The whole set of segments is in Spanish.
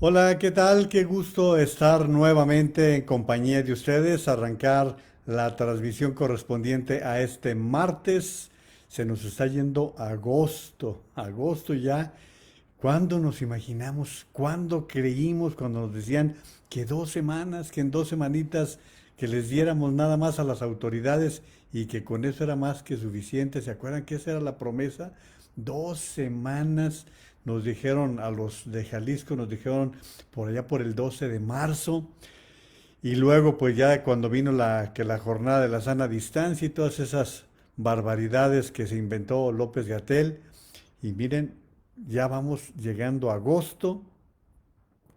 Hola, ¿qué tal? Qué gusto estar nuevamente en compañía de ustedes, arrancar la transmisión correspondiente a este martes. Se nos está yendo agosto ya. ¿Cuándo nos imaginamos? ¿Cuándo creímos cuando nos decían que 2 semanas, que en 2 semanitas que les diéramos nada más a las autoridades y que con eso era más que suficiente? ¿Se acuerdan que esa era la promesa? 2 semanas nos dijeron a los de Jalisco, nos dijeron por allá por el 12 de marzo. Y luego, pues ya cuando vino la jornada de la sana distancia y todas esas barbaridades que se inventó López-Gatell, y miren, ya vamos llegando a agosto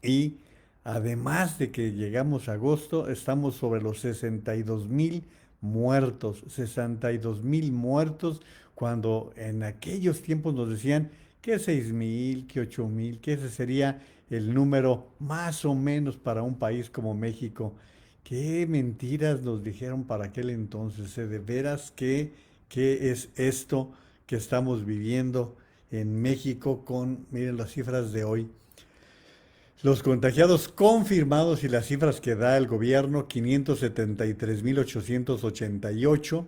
y además de que llegamos a agosto, estamos sobre los 62,000 muertos, 62,000 muertos, cuando en aquellos tiempos nos decían que 6,000, que 8,000, que ese sería el número más o menos para un país como México. Qué mentiras nos dijeron para aquel entonces, ¿eh? De veras que, ¿qué es esto que estamos viviendo en México con, miren las cifras de hoy? Los contagiados confirmados y las cifras que da el gobierno, 573,888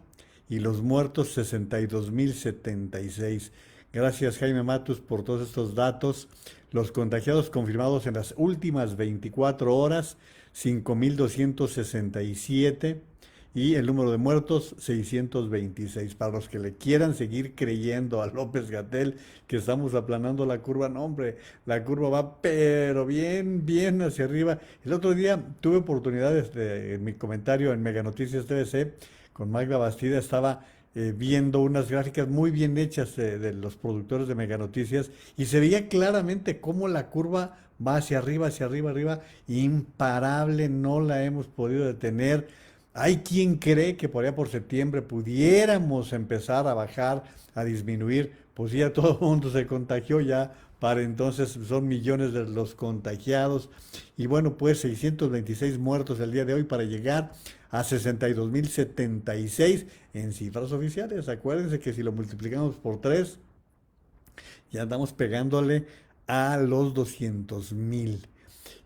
y los muertos 62,076. Gracias, Jaime Matus, por todos estos datos. Los contagiados confirmados en las últimas 24 horas, 5,267 y el número de muertos 626. Para los que le quieran seguir creyendo a López-Gatell que estamos aplanando la curva, no hombre, la curva va pero bien, bien hacia arriba. El otro día tuve oportunidades en mi comentario en Mega Noticias TVC con Magda Bastida, estaba viendo unas gráficas muy bien hechas de los productores de Mega Noticias y se veía claramente cómo la curva va hacia arriba, hacia arriba, arriba, imparable, no la hemos podido detener. Hay quien cree que por allá por septiembre pudiéramos empezar a bajar, a disminuir, pues ya todo el mundo se contagió, ya para entonces son millones de los contagiados. Y bueno, pues 626 muertos el día de hoy para llegar a 62,076 en cifras oficiales. Acuérdense que si lo multiplicamos por 3 ya andamos pegándole a los 200,000.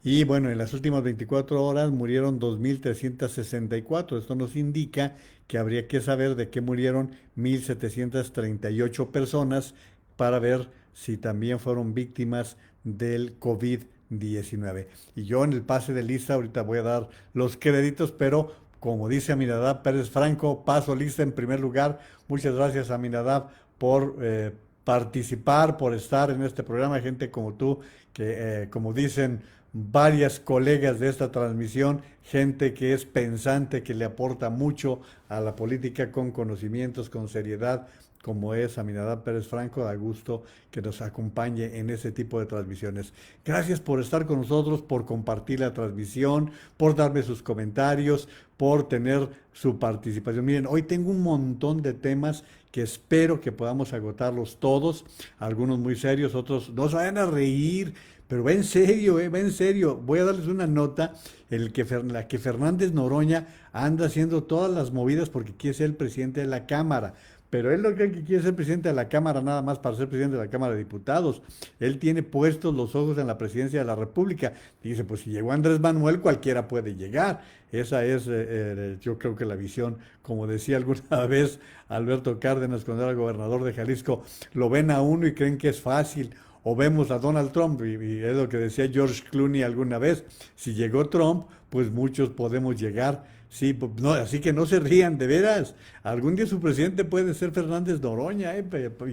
Y bueno, en las últimas 24 horas murieron 2,364. Esto nos indica que habría que saber de qué murieron 1,738 personas para ver si también fueron víctimas del COVID-19. Y yo en el pase de lista ahorita voy a dar los créditos, pero como dice Aminadab Pérez Franco, paso lista en primer lugar. Muchas gracias, Aminadab, por participar, por estar en este programa. Gente como tú, que como dicen varias colegas de esta transmisión, gente que es pensante, que le aporta mucho a la política con conocimientos, con seriedad, como es Aminadab Pérez Franco. Da gusto que nos acompañe en ese tipo de transmisiones. Gracias por estar con nosotros, por compartir la transmisión, por darme sus comentarios, por tener su participación. Miren, hoy tengo un montón de temas que espero que podamos agotarlos todos, algunos muy serios, otros no se vayan a reír, pero va en serio, va en serio. Voy a darles una nota, la que Fernández Noroña anda haciendo todas las movidas porque quiere ser el presidente de la Cámara. Pero él no cree que quiere ser presidente de la Cámara nada más para ser presidente de la Cámara de Diputados. Él tiene puestos los ojos en la presidencia de la República. Dice, pues si llegó Andrés Manuel, cualquiera puede llegar. Esa es, yo creo que la visión, como decía alguna vez Alberto Cárdenas cuando era gobernador de Jalisco, lo ven a uno y creen que es fácil. O vemos a Donald Trump, y es lo que decía George Clooney alguna vez, si llegó Trump, pues muchos podemos llegar. Sí, pues, no, así que no se rían, de veras. Algún día su presidente puede ser Fernández Noroña, y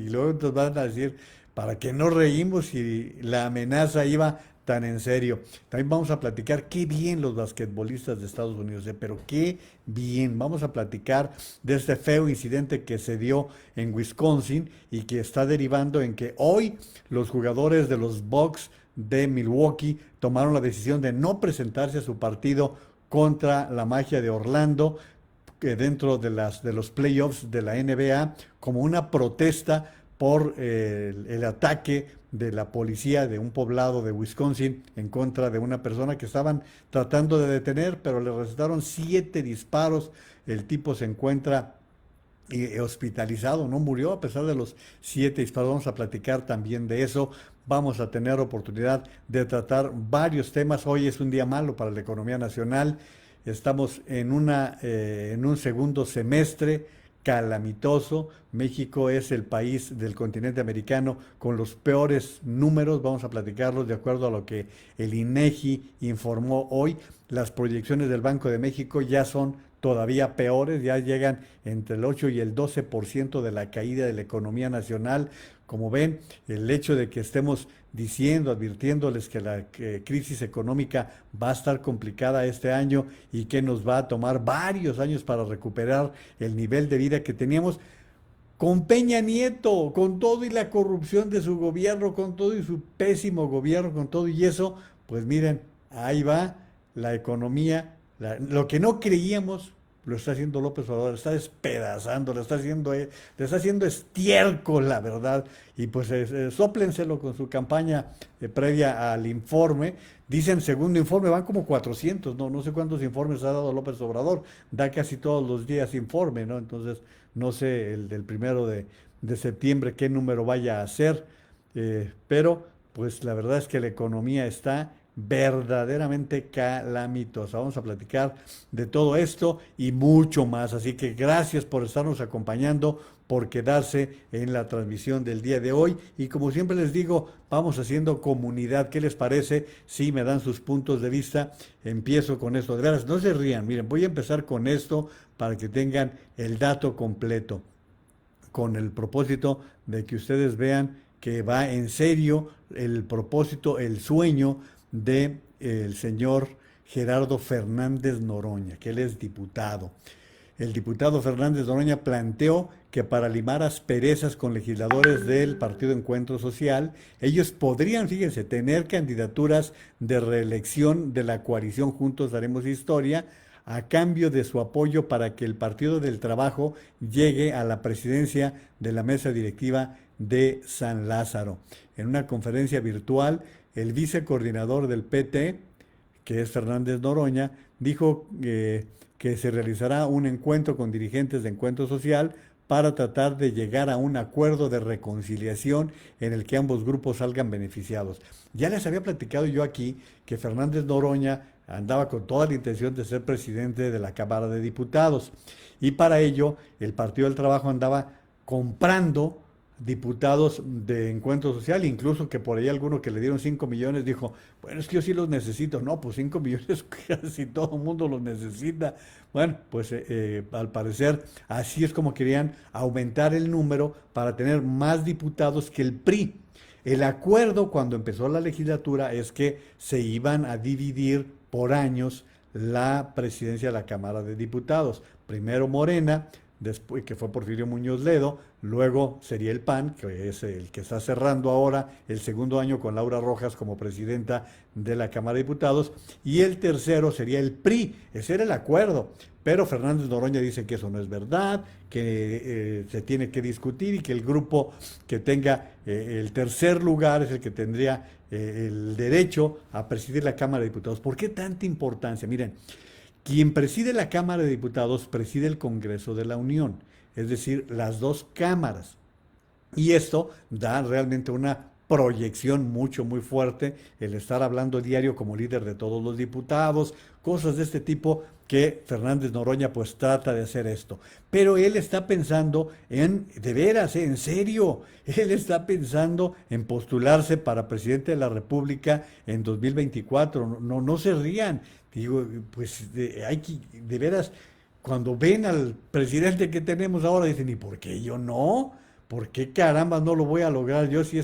luego nos van a decir, ¿para qué nos reímos si la amenaza iba tan en serio? También vamos a platicar qué bien los basquetbolistas de Estados Unidos, pero qué bien. Vamos a platicar de este feo incidente que se dio en Wisconsin y que está derivando en que hoy los jugadores de los Bucks de Milwaukee tomaron la decisión de no presentarse a su partido contra la Magia de Orlando, dentro de los playoffs de la NBA, como una protesta por el ataque de la policía de un poblado de Wisconsin en contra de una persona que estaban tratando de detener, pero le recetaron 7 disparos. El tipo se encuentra hospitalizado, no murió a pesar de los 7 disparos. Vamos a platicar también de eso. Vamos a tener oportunidad de tratar varios temas. Hoy es un día malo para la economía nacional. Estamos en un segundo semestre calamitoso. México es el país del continente americano con los peores números. Vamos a platicarlos de acuerdo a lo que el INEGI informó hoy. Las proyecciones del Banco de México ya son todavía peores, ya llegan entre el 8 y el 12% de la caída de la economía nacional. Como ven, el hecho de que estemos diciendo, advirtiéndoles que la crisis económica va a estar complicada este año y que nos va a tomar varios años para recuperar el nivel de vida que teníamos, con Peña Nieto, con todo y la corrupción de su gobierno, con todo y su pésimo gobierno, con todo y eso, pues miren, ahí va la economía, lo que no creíamos lo está haciendo López Obrador, lo está despedazando, le está haciendo estiércol, la verdad, y pues sóplenselo con su campaña previa al informe. Dicen segundo informe, van como 400, no sé cuántos informes ha dado López Obrador, da casi todos los días informe, ¿no? Entonces, no sé el del 1 de septiembre qué número vaya a ser, pero pues la verdad es que la economía está verdaderamente calamitosa. Vamos a platicar de todo esto y mucho más. Así que gracias por estarnos acompañando, por quedarse en la transmisión del día de hoy. Y como siempre les digo, vamos haciendo comunidad. ¿Qué les parece si me dan sus puntos de vista? Empiezo con esto. De veras, no se rían. Miren, voy a empezar con esto para que tengan el dato completo, con el propósito de que ustedes vean que va en serio el propósito, el sueño de el señor Gerardo Fernández Noroña, que él es diputado. El diputado Fernández Noroña planteó que para limar asperezas con legisladores del Partido Encuentro Social, ellos podrían, fíjense, tener candidaturas de reelección de la coalición Juntos Haremos Historia a cambio de su apoyo para que el Partido del Trabajo llegue a la presidencia de la mesa directiva de San Lázaro. En una conferencia virtual, el vicecoordinador del PT, que es Fernández Noroña, dijo que se realizará un encuentro con dirigentes de Encuentro Social para tratar de llegar a un acuerdo de reconciliación en el que ambos grupos salgan beneficiados. Ya les había platicado yo aquí que Fernández Noroña andaba con toda la intención de ser presidente de la Cámara de Diputados y para ello el Partido del Trabajo andaba comprando diputados de Encuentro Social, incluso que por ahí alguno que le dieron 5 millones dijo, bueno, es que yo sí los necesito. No, pues 5 millones casi todo el mundo los necesita. Bueno, pues al parecer así es como querían aumentar el número para tener más diputados que el PRI. El acuerdo cuando empezó la legislatura es que se iban a dividir por años la presidencia de la Cámara de Diputados. Primero Morena, después que fue Porfirio Muñoz Ledo, luego sería el PAN, que es el que está cerrando ahora el segundo año con Laura Rojas como presidenta de la Cámara de Diputados, y el tercero sería el PRI. Ese era el acuerdo. Pero Fernández Noroña dice que eso no es verdad, que se tiene que discutir y que el grupo que tenga el tercer lugar es el que tendría el derecho a presidir la Cámara de Diputados. ¿Por qué tanta importancia? Miren, quien preside la Cámara de Diputados preside el Congreso de la Unión, es decir, las dos cámaras. Y esto da realmente una proyección muy fuerte, el estar hablando diario como líder de todos los diputados, cosas de este tipo que Fernández Noroña pues trata de hacer esto. Pero él está pensando de veras, en serio, él está pensando en postularse para presidente de la República en 2024. No se rían. Digo, pues hay que, de veras, cuando ven al presidente que tenemos ahora, dicen, ¿y por qué yo no? ¿Por qué caramba no lo voy a lograr yo si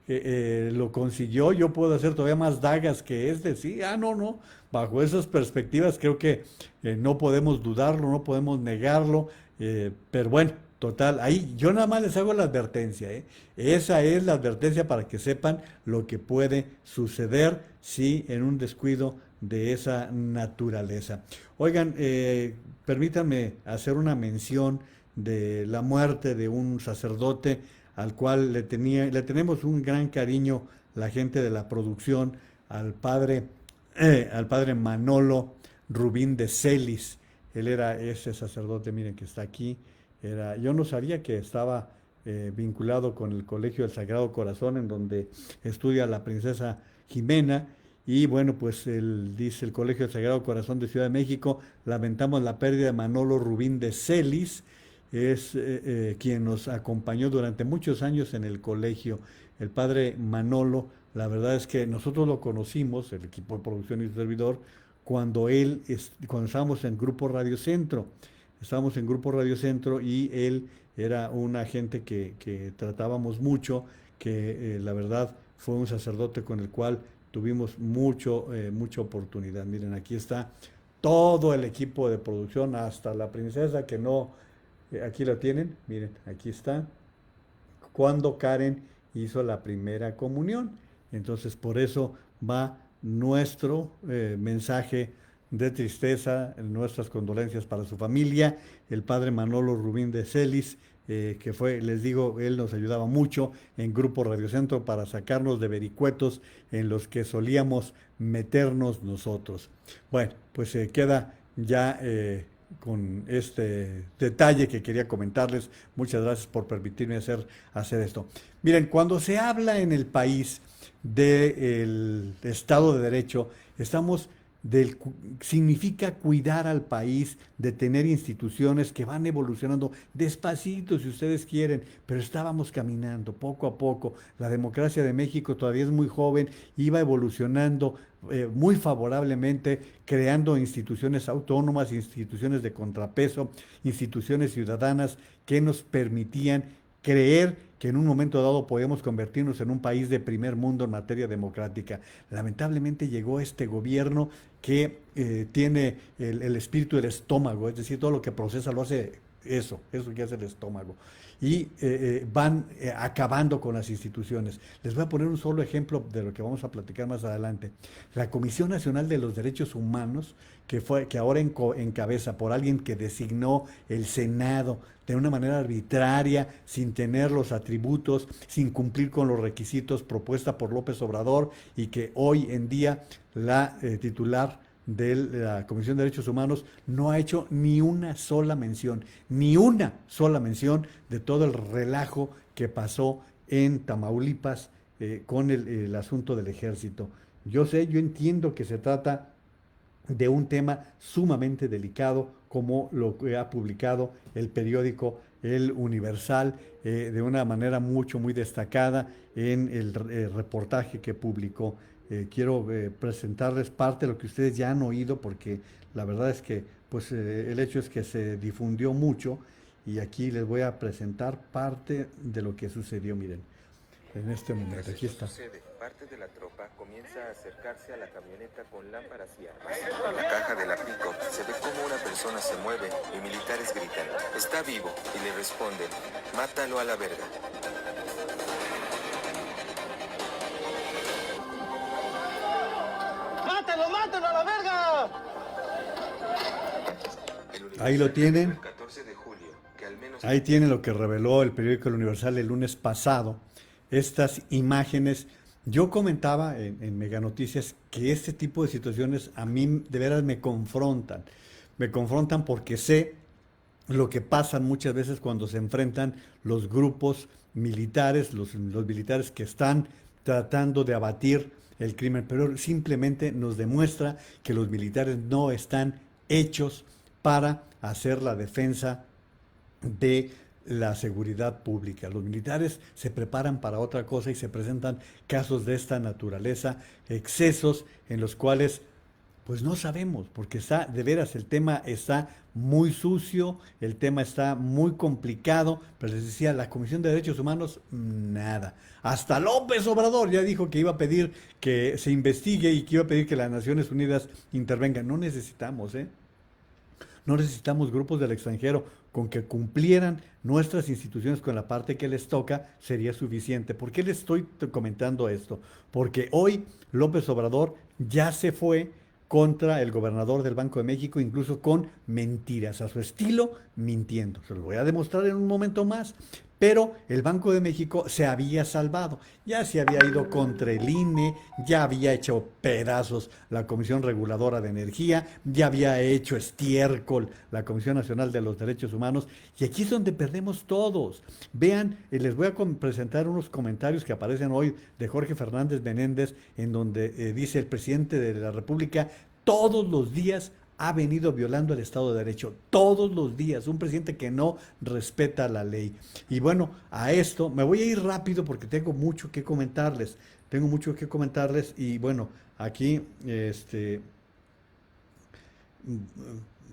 lo consiguió? Yo puedo hacer todavía más dagas que este. Sí, no. Bajo esas perspectivas creo que no podemos dudarlo, no podemos negarlo. Pero bueno, total, ahí yo nada más les hago la advertencia. Esa es la advertencia para que sepan lo que puede suceder si en un descuido de esa naturaleza. Oigan, permítanme hacer una mención de la muerte de un sacerdote al cual le tenemos un gran cariño la gente de la producción, al padre Manolo Rubín de Celis. Él era ese sacerdote, miren que está aquí, Yo no sabía que estaba vinculado con el Colegio del Sagrado Corazón, en donde estudia la princesa Jimena. Y bueno, pues él dice el Colegio del Sagrado Corazón de Ciudad de México, lamentamos la pérdida de Manolo Rubín de Celis, es quien nos acompañó durante muchos años en el colegio. El padre Manolo, la verdad es que nosotros lo conocimos, el equipo de producción y su servidor, cuando estábamos en Grupo Radio Centro. Estábamos en Grupo Radio Centro y él era un agente que tratábamos mucho, que la verdad fue un sacerdote con el cual tuvimos mucha oportunidad. Miren, aquí está todo el equipo de producción, hasta la princesa que no, aquí la tienen, miren, aquí está, cuando Karen hizo la primera comunión. Entonces, por eso va nuestro mensaje de tristeza, nuestras condolencias para su familia, el padre Manolo Rubín de Celis, que fue, les digo, él nos ayudaba mucho en Grupo Radio Centro para sacarnos de vericuetos en los que solíamos meternos nosotros. Bueno, pues se queda ya con este detalle que quería comentarles. Muchas gracias por permitirme hacer esto. Miren, cuando se habla en el país del Estado de Derecho, estamos significa cuidar al país, de tener instituciones que van evolucionando despacito, si ustedes quieren, pero estábamos caminando poco a poco. La democracia de México todavía es muy joven, iba evolucionando muy favorablemente, creando instituciones autónomas, instituciones de contrapeso, instituciones ciudadanas que nos permitían creer que en un momento dado podíamos convertirnos en un país de primer mundo en materia democrática. Lamentablemente llegó este gobierno que tiene el espíritu del estómago, es decir, todo lo que procesa lo hace eso que hace el estómago. Y van acabando con las instituciones. Les voy a poner un solo ejemplo de lo que vamos a platicar más adelante. La Comisión Nacional de los Derechos Humanos, que ahora encabeza por alguien que designó el Senado de una manera arbitraria, sin tener los atributos, sin cumplir con los requisitos propuesta por López Obrador, y que hoy en día la titular de la Comisión de Derechos Humanos no ha hecho ni una sola mención de todo el relajo que pasó en Tamaulipas con el asunto del ejército. Yo entiendo que se trata de un tema sumamente delicado, como lo que ha publicado el periódico El Universal de una manera muy destacada en el reportaje que publicó. Quiero presentarles parte de lo que ustedes ya han oído, porque la verdad es que pues, el hecho es que se difundió mucho, y aquí les voy a presentar parte de lo que sucedió. Miren, en este momento, aquí está. Parte de la tropa comienza a acercarse a la camioneta con lámparas y armas. En la caja de la pick-up se ve cómo una persona se mueve y militares gritan: "Está vivo", y le responden: "Mátalo a la verga". ¡Mátalo, mátalo a la verga! Ahí lo tienen. El 14 de julio, que al menos... Ahí tienen lo que reveló el periódico El Universal el lunes pasado. Estas imágenes. Yo comentaba en Mega Noticias que este tipo de situaciones a mí de veras me confrontan. Me confrontan porque sé lo que pasa muchas veces cuando se enfrentan los grupos militares, los militares que están tratando de abatir el crimen, pero simplemente nos demuestra que los militares no están hechos para hacer la defensa de la seguridad pública. Los militares se preparan para otra cosa y se presentan casos de esta naturaleza, excesos en los cuales pues no sabemos, porque está, de veras, el tema está muy sucio, el tema está muy complicado, pero les decía, la Comisión de Derechos Humanos, nada. Hasta López Obrador ya dijo que iba a pedir que se investigue y que iba a pedir que las Naciones Unidas intervengan. No necesitamos, no necesitamos grupos del extranjero. Con que cumplieran nuestras instituciones con la parte que les toca sería suficiente. ¿Por qué les estoy comentando esto? Porque hoy López Obrador ya se fue contra el gobernador del Banco de México, incluso con mentiras, a su estilo, mintiendo. Se lo voy a demostrar en un momento más. Pero el Banco de México se había salvado, ya se había ido contra el INE, ya había hecho pedazos la Comisión Reguladora de Energía, ya había hecho estiércol la Comisión Nacional de los Derechos Humanos, y aquí es donde perdemos todos. Vean, les voy a presentar unos comentarios que aparecen hoy de Jorge Fernández Menéndez, en donde dice: el presidente de la República todos los días ha venido violando el Estado de Derecho, todos los días, un presidente que no respeta la ley. Y bueno, a esto me voy a ir rápido porque tengo mucho que comentarles, y bueno, aquí,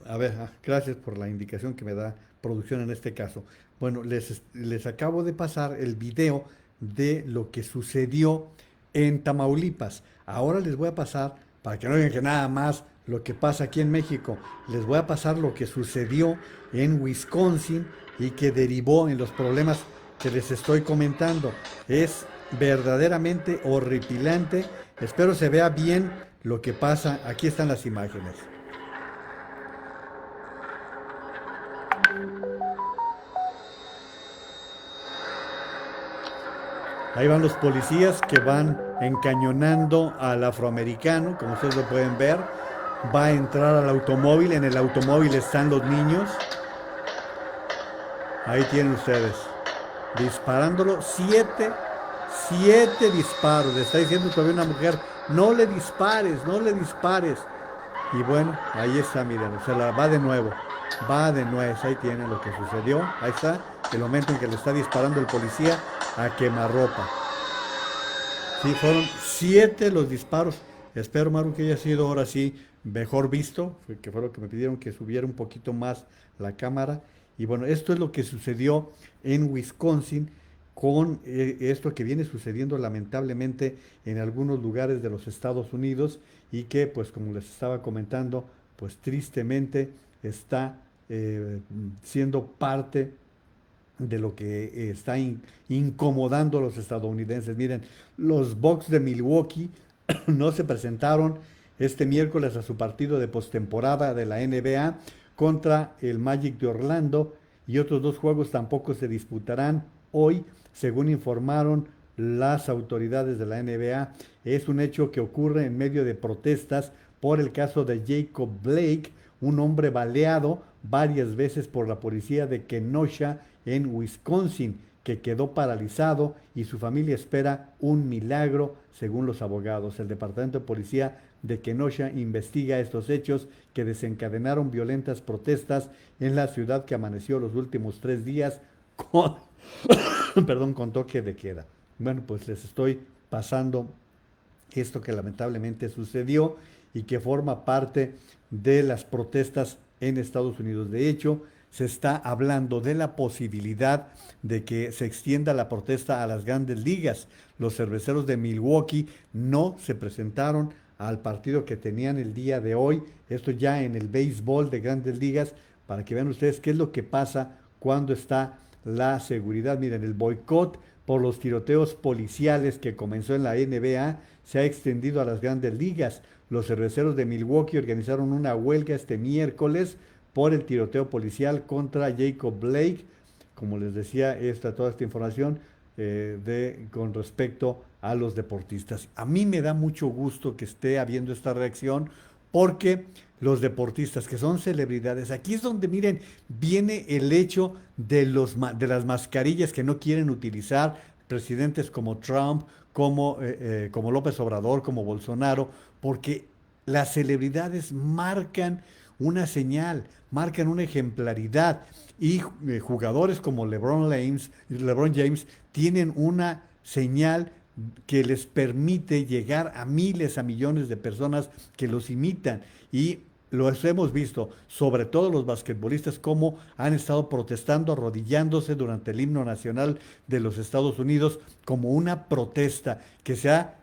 a ver, gracias por la indicación que me da producción en este caso. Bueno, les acabo de pasar el video de lo que sucedió en Tamaulipas. Ahora les voy a pasar, para que no digan que nada más lo que pasa aquí en México, les voy a pasar lo que sucedió en Wisconsin y que derivó en los problemas que les estoy comentando. Es verdaderamente horripilante. Espero se vea bien lo que pasa. Aquí están las imágenes. Ahí van los policías que van encañonando al afroamericano, como ustedes lo pueden ver. Va a entrar al automóvil, en el automóvil están los niños. Ahí tienen ustedes, disparándolo, siete disparos. Le está diciendo todavía una mujer: no le dispares, no le dispares. Y bueno, ahí está, miren, se la va de nuevo, ahí tienen lo que sucedió. Ahí está, el momento en que le está disparando el policía a quemarropa. Sí, fueron 7 los disparos. Espero, Maru, que haya sido ahora sí mejor visto, que fue lo que me pidieron, que subiera un poquito más la cámara. Y bueno, esto es lo que sucedió en Wisconsin con esto que viene sucediendo lamentablemente en algunos lugares de los Estados Unidos, y que, pues como les estaba comentando, pues tristemente está siendo parte de lo que está incomodando a los estadounidenses. Miren, los Bucks de Milwaukee no se presentaron este miércoles a su partido de postemporada de la NBA contra el Magic de Orlando, y otros 2 juegos tampoco se disputarán hoy, según informaron las autoridades de la NBA. Es un hecho que ocurre en medio de protestas por el caso de Jacob Blake, un hombre baleado varias veces por la policía de Kenosha en Wisconsin, que quedó paralizado, y su familia espera un milagro, según los abogados. El Departamento de Policía de Kenosha investiga estos hechos que desencadenaron violentas protestas en la ciudad, que amaneció los últimos 3 días con, con toque de queda. Bueno, pues les estoy pasando esto que lamentablemente sucedió y que forma parte de las protestas en Estados Unidos. De hecho, se está hablando de la posibilidad de que se extienda la protesta a las grandes ligas. Los cerveceros de Milwaukee no se presentaron al partido que tenían el día de hoy. Esto ya en el béisbol de grandes ligas, para que vean ustedes qué es lo que pasa cuando está la seguridad. Miren, el boicot por los tiroteos policiales que comenzó en la NBA se ha extendido a las grandes ligas. Los cerveceros de Milwaukee organizaron una huelga este miércoles por el tiroteo policial contra Jacob Blake. Como les decía, toda esta información con respecto a los deportistas. A mí me da mucho gusto que esté habiendo esta reacción, porque los deportistas que son celebridades, aquí es donde, miren, viene el hecho de las mascarillas que no quieren utilizar presidentes como Trump, como López Obrador, como Bolsonaro, porque las celebridades marcan una señal, marcan una ejemplaridad, y jugadores como LeBron James tienen una señal que les permite llegar a miles, a millones de personas que los imitan. Y los hemos visto, sobre todo los basquetbolistas, cómo han estado protestando, arrodillándose durante el himno nacional de los Estados Unidos, como una protesta que se ha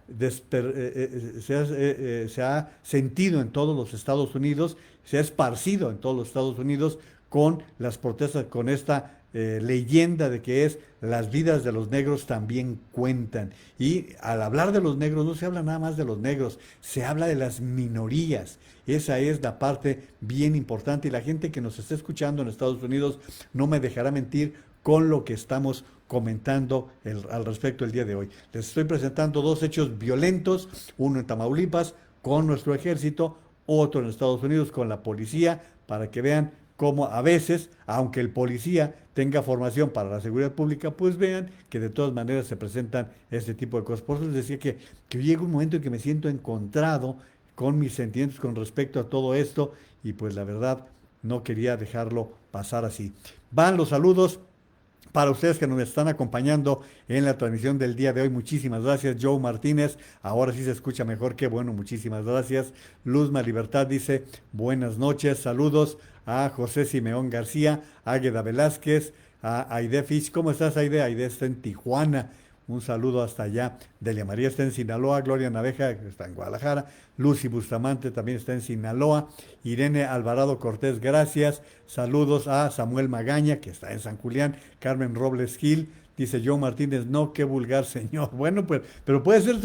sentido en todos los Estados Unidos, se ha esparcido en todos los Estados Unidos con las protestas, con esta leyenda de que las vidas de los negros también cuentan. Y al hablar de los negros, no se habla nada más de los negros, se habla de las minorías. Esa es la parte bien importante, y la gente que nos está escuchando en Estados Unidos no me dejará mentir con lo que estamos comentando al respecto el día de hoy. Les estoy presentando dos hechos violentos, uno en Tamaulipas con nuestro ejército, otro en Estados Unidos con la policía, para que vean cómo a veces, aunque el policía tenga formación para la seguridad pública, pues vean que de todas maneras se presentan este tipo de cosas. Por eso les decía que llega un momento en que me siento encontrado con mis sentimientos con respecto a todo esto y pues la verdad no quería dejarlo pasar así. Van los saludos para ustedes que nos están acompañando en la transmisión del día de hoy. Muchísimas gracias, Joe Martínez. Ahora sí se escucha mejor, qué bueno, muchísimas gracias. Luzma Libertad dice, buenas noches, saludos a José Simeón García, Águeda Velázquez, a Aide Fish. ¿Cómo estás, Aide? Aide está en Tijuana. Un saludo hasta allá. Delia María está en Sinaloa, Gloria Naveja está en Guadalajara, Lucy Bustamante también está en Sinaloa, Irene Alvarado Cortés, gracias. Saludos a Samuel Magaña, que está en San Julián, Carmen Robles Gil, dice Joe Martínez, no, qué vulgar señor. Bueno, pues, pero puede ser,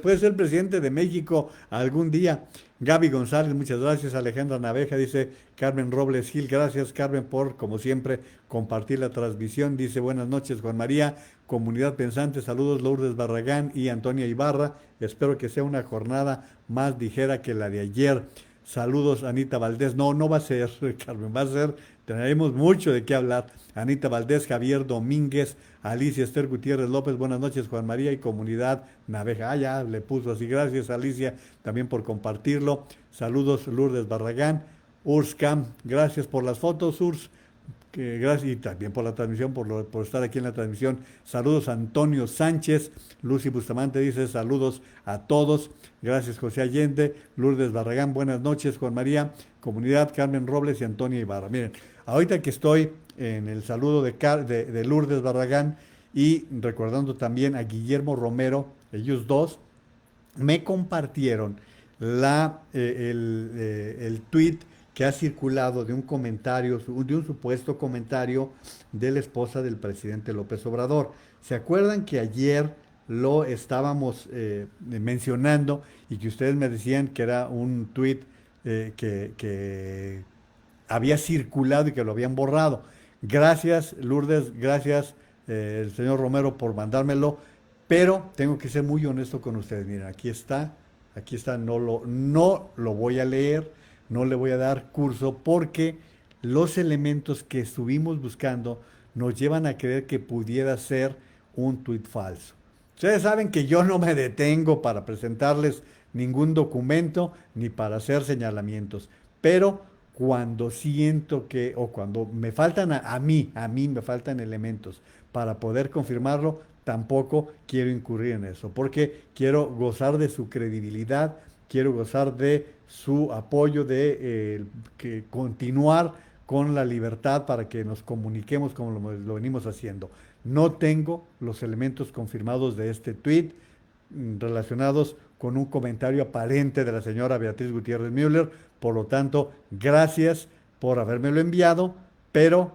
puede ser presidente de México algún día. Gaby González, muchas gracias. Alejandra Naveja, dice Carmen Robles Gil, gracias Carmen por, como siempre, compartir la transmisión. Dice buenas noches Juan María, comunidad pensante, saludos Lourdes Barragán y Antonia Ibarra. Espero que sea una jornada más ligera que la de ayer. Saludos Anita Valdés. No, no va a ser, Carmen, va a ser, tenemos mucho de qué hablar. Anita Valdés, Javier Domínguez, Alicia Esther Gutiérrez López, buenas noches Juan María y comunidad Naveja. Ah, ya le puso así, gracias Alicia también por compartirlo. Saludos Lourdes Barragán, Urscam, gracias por las fotos Urs, gracias y también por la transmisión, por estar aquí en la transmisión. Saludos Antonio Sánchez, Lucy Bustamante dice saludos a todos. Gracias José Allende, Lourdes Barragán, buenas noches Juan María, comunidad Carmen Robles y Antonia Ibarra. Miren, ahorita que estoy en el saludo de Lourdes Barragán y recordando también a Guillermo Romero, ellos dos me compartieron el tweet que ha circulado de un comentario, de un supuesto comentario de la esposa del presidente López Obrador. ¿Se acuerdan que ayer lo estábamos mencionando y que ustedes me decían que era un tuit que había circulado y que lo habían borrado? Gracias, Lourdes, gracias, el señor Romero, por mandármelo, pero tengo que ser muy honesto con ustedes. Miren, aquí está, no lo voy a leer, no le voy a dar curso porque los elementos que estuvimos buscando nos llevan a creer que pudiera ser un tuit falso. Ustedes saben que yo no me detengo para presentarles ningún documento ni para hacer señalamientos, pero cuando siento que, o cuando me faltan a mí me faltan elementos para poder confirmarlo, tampoco quiero incurrir en eso, porque quiero gozar de su credibilidad, quiero gozar de su apoyo, de continuar con la libertad para que nos comuniquemos como lo venimos haciendo. No tengo los elementos confirmados de este tuit relacionados con un comentario aparente de la señora Beatriz Gutiérrez Müller. Por lo tanto, gracias por habérmelo enviado, pero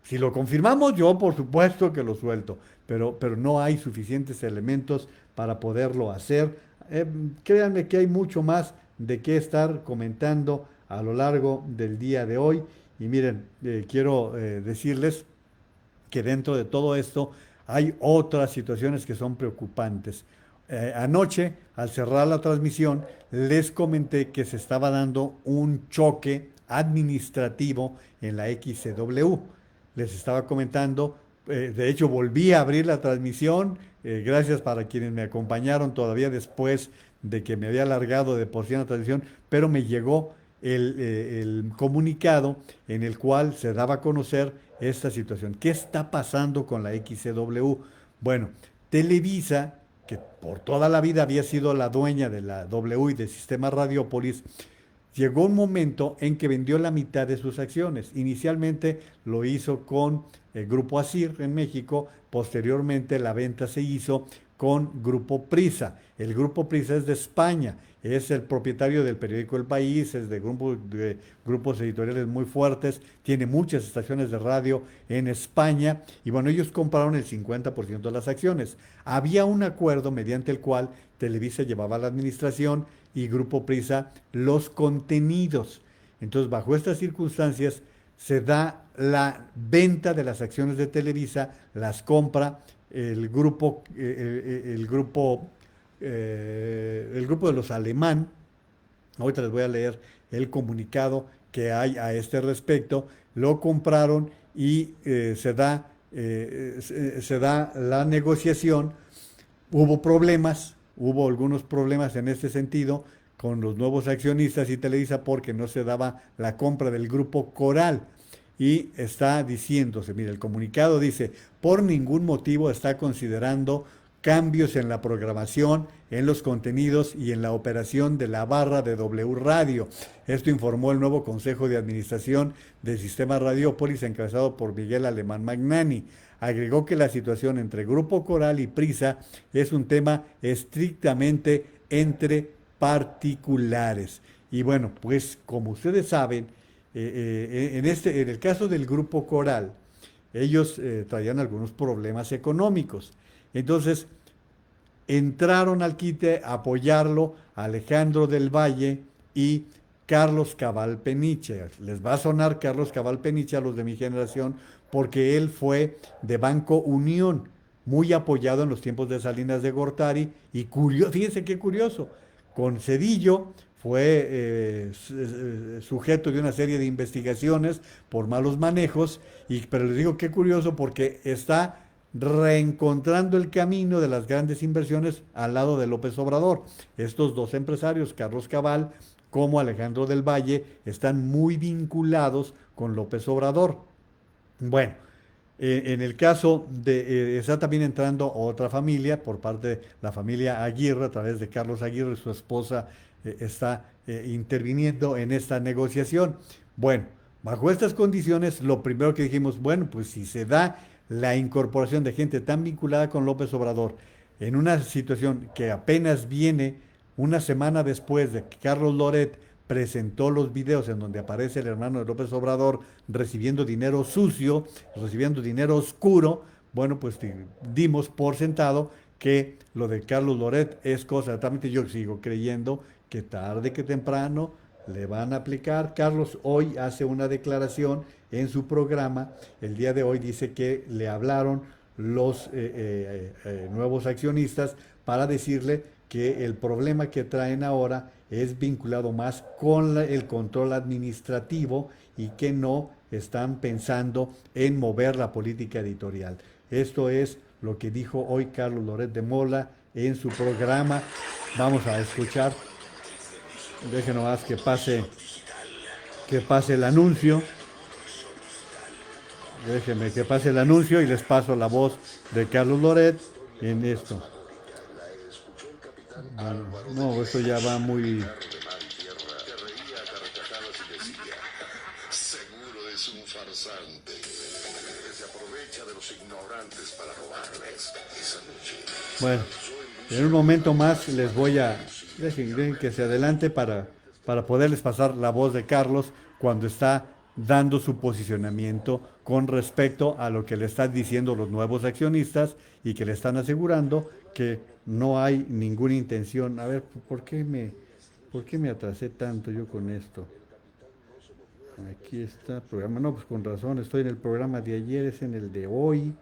si lo confirmamos, yo por supuesto que lo suelto, pero no hay suficientes elementos para poderlo hacer. Créanme que hay mucho más de qué estar comentando a lo largo del día de hoy. Y miren, quiero decirles que dentro de todo esto hay otras situaciones que son preocupantes. Anoche, al cerrar la transmisión, les comenté que se estaba dando un choque administrativo en la XCW. Les estaba comentando, de hecho volví a abrir la transmisión, gracias para quienes me acompañaron todavía después de que me había alargado de por sí en la transmisión, pero me llegó el comunicado en el cual se daba a conocer esta situación. ¿Qué está pasando con la XCW? Bueno, Televisa, que por toda la vida había sido la dueña de la W y del sistema Radiopolis, llegó un momento en que vendió la mitad de sus acciones. Inicialmente lo hizo con el Grupo ASIR en México, posteriormente la venta se hizo con Grupo Prisa. El Grupo Prisa es de España, es el propietario del periódico El País, es de grupos editoriales muy fuertes, tiene muchas estaciones de radio en España y bueno, ellos compraron el 50% de las acciones. Había un acuerdo mediante el cual Televisa llevaba la administración y Grupo Prisa los contenidos. Entonces, bajo estas circunstancias, se da la venta de las acciones de Televisa, las compra el grupo de los Alemán. Ahorita les voy a leer el comunicado que hay a este respecto. Lo compraron y se da la negociación. Hubo algunos problemas en este sentido con los nuevos accionistas y Televisa porque no se daba la compra del grupo Coral. Y está diciéndose, mira, el comunicado dice, por ningún motivo está considerando cambios en la programación, en los contenidos y en la operación de la barra de W Radio. Esto informó el nuevo Consejo de Administración del Sistema Radiópolis, encabezado por Miguel Alemán Magnani. Agregó que la situación entre Grupo Coral y Prisa es un tema estrictamente entre particulares. Y bueno, pues como ustedes saben, en el caso del Grupo Coral, ellos traían algunos problemas económicos. Entonces, entraron al quite a apoyarlo Alejandro del Valle y Carlos Cabal Peniche. Les va a sonar Carlos Cabal Peniche a los de mi generación porque él fue de Banco Unión, muy apoyado en los tiempos de Salinas de Gortari y fíjense qué curioso, con Cedillo fue sujeto de una serie de investigaciones por malos manejos, pero les digo qué curioso porque está reencontrando el camino de las grandes inversiones al lado de López Obrador. Estos dos empresarios, Carlos Cabal como Alejandro del Valle, están muy vinculados con López Obrador. Bueno, en el caso de, está también entrando otra familia, por parte de la familia Aguirre, a través de Carlos Aguirre, su esposa está interviniendo en esta negociación. Bueno, bajo estas condiciones, lo primero que dijimos, bueno, pues si se da la incorporación de gente tan vinculada con López Obrador, en una situación que apenas viene una semana después de que Carlos Loret presentó los videos en donde aparece el hermano de López Obrador recibiendo dinero sucio, recibiendo dinero oscuro, bueno, pues dimos por sentado que lo de Carlos Loret es cosa, realmente yo sigo creyendo que tarde que temprano le van a aplicar. Carlos hoy hace una declaración en su programa, el día de hoy dice que le hablaron los nuevos accionistas para decirle que el problema que traen ahora es vinculado más con el control administrativo y que no están pensando en mover la política editorial. Esto es lo que dijo hoy Carlos Loret de Mola en su programa. Vamos a escuchar. Dejen nomás que pase el anuncio. Déjenme que pase el anuncio y les paso la voz de Carlos Loret en esto. Bueno, no, esto ya va muy... Seguro es un farsante que se aprovecha de los ignorantes para robarles esa noche. Bueno, en un momento más les voy a... Dejen que se adelante para poderles pasar la voz de Carlos cuando está dando su posicionamiento con respecto a lo que le están diciendo los nuevos accionistas y que le están asegurando que no hay ninguna intención. A ver, ¿por qué me atrasé tanto yo con esto? Aquí está el programa. No, pues con razón, estoy en el programa de ayer, es en el de hoy.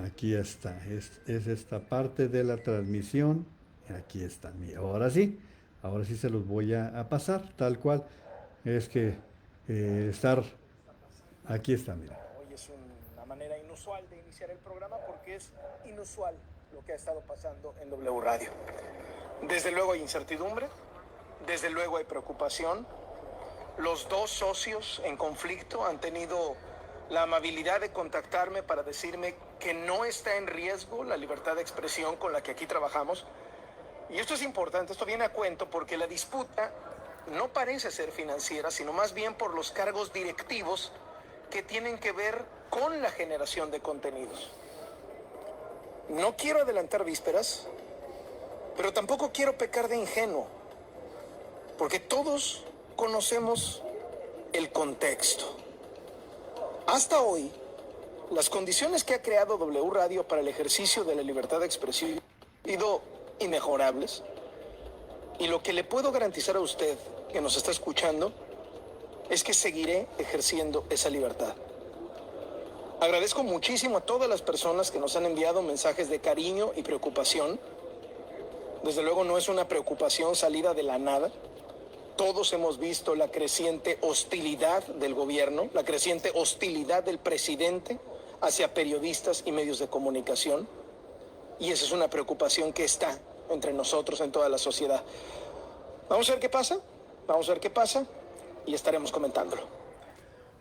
Aquí está, es esta parte de la transmisión. Aquí está, ahora sí se los voy a pasar, tal cual. Es que aquí está, mira. Hoy es una manera inusual de iniciar el programa porque es inusual lo que ha estado pasando en W Radio. Desde luego hay incertidumbre, desde luego hay preocupación. Los dos socios en conflicto han tenido la amabilidad de contactarme para decirme que no está en riesgo la libertad de expresión con la que aquí trabajamos. Y esto es importante, esto viene a cuento porque la disputa no parece ser financiera, sino más bien por los cargos directivos que tienen que ver con la generación de contenidos. No quiero adelantar vísperas, pero tampoco quiero pecar de ingenuo, porque todos conocemos el contexto. Hasta hoy, las condiciones que ha creado W Radio para el ejercicio de la libertad de expresión han sido inmejorables. Y lo que le puedo garantizar a usted que nos está escuchando es que seguiré ejerciendo esa libertad. Agradezco muchísimo a todas las personas que nos han enviado mensajes de cariño y preocupación. Desde luego no es una preocupación salida de la nada. Todos hemos visto la creciente hostilidad del gobierno, la creciente hostilidad del presidente hacia periodistas y medios de comunicación. Y esa es una preocupación que está entre nosotros, en toda la sociedad. Vamos a ver qué pasa y estaremos comentándolo.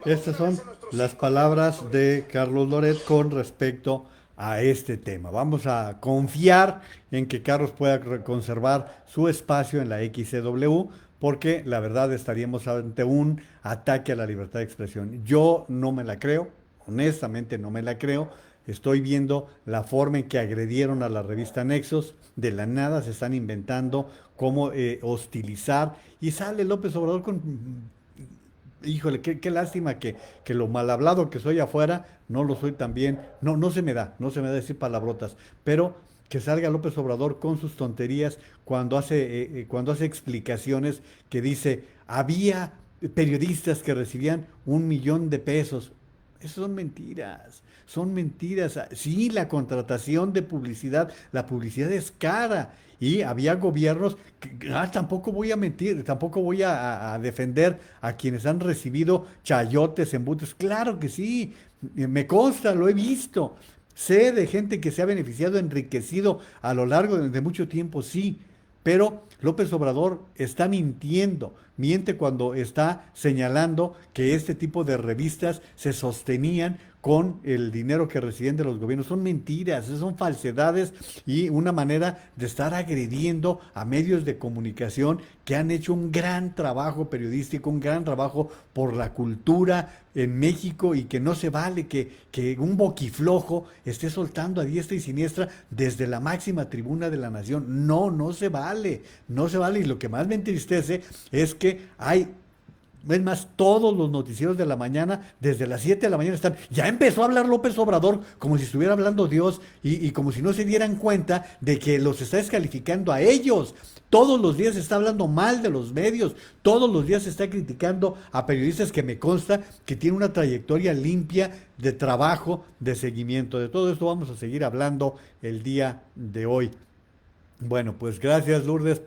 Estas son las palabras de Carlos Loret con respecto a este tema. Vamos a confiar en que Carlos pueda conservar su espacio en la XCW, porque la verdad estaríamos ante un ataque a la libertad de expresión. Yo no me la creo, honestamente no me la creo. Estoy viendo la forma en que agredieron a la revista Nexos. De la nada se están inventando cómo hostilizar. Y sale López Obrador con... Híjole, qué lástima que lo mal hablado que soy afuera, no lo soy también. No se me da decir palabrotas. Pero que salga López Obrador con sus tonterías cuando hace explicaciones que dice, había periodistas que recibían 1 millón de pesos. Eso son mentiras, son mentiras. Sí, la contratación de publicidad, la publicidad es cara. Y había gobiernos tampoco voy a mentir, tampoco voy a defender a quienes han recibido chayotes, embutes. Claro que sí, me consta, lo he visto. Sé de gente que se ha beneficiado, enriquecido a lo largo de mucho tiempo, sí. Pero López Obrador está mintiendo, miente cuando está señalando que este tipo de revistas se sostenían con el dinero que recibían de los gobiernos. Son mentiras, son falsedades y una manera de estar agrediendo a medios de comunicación que han hecho un gran trabajo periodístico, un gran trabajo por la cultura en México, y que no se vale que un boquiflojo esté soltando a diestra y siniestra desde la máxima tribuna de la nación. No se vale, no se vale. Y lo que más me entristece es que es más, todos los noticieros de la mañana, desde las 7 de la mañana están, ya empezó a hablar López Obrador como si estuviera hablando Dios, y como si no se dieran cuenta de que los está descalificando a ellos. Todos los días está hablando mal de los medios, todos los días está criticando a periodistas que me consta que tienen una trayectoria limpia de trabajo, de seguimiento. De todo esto vamos a seguir hablando el día de hoy. Bueno, pues gracias Lourdes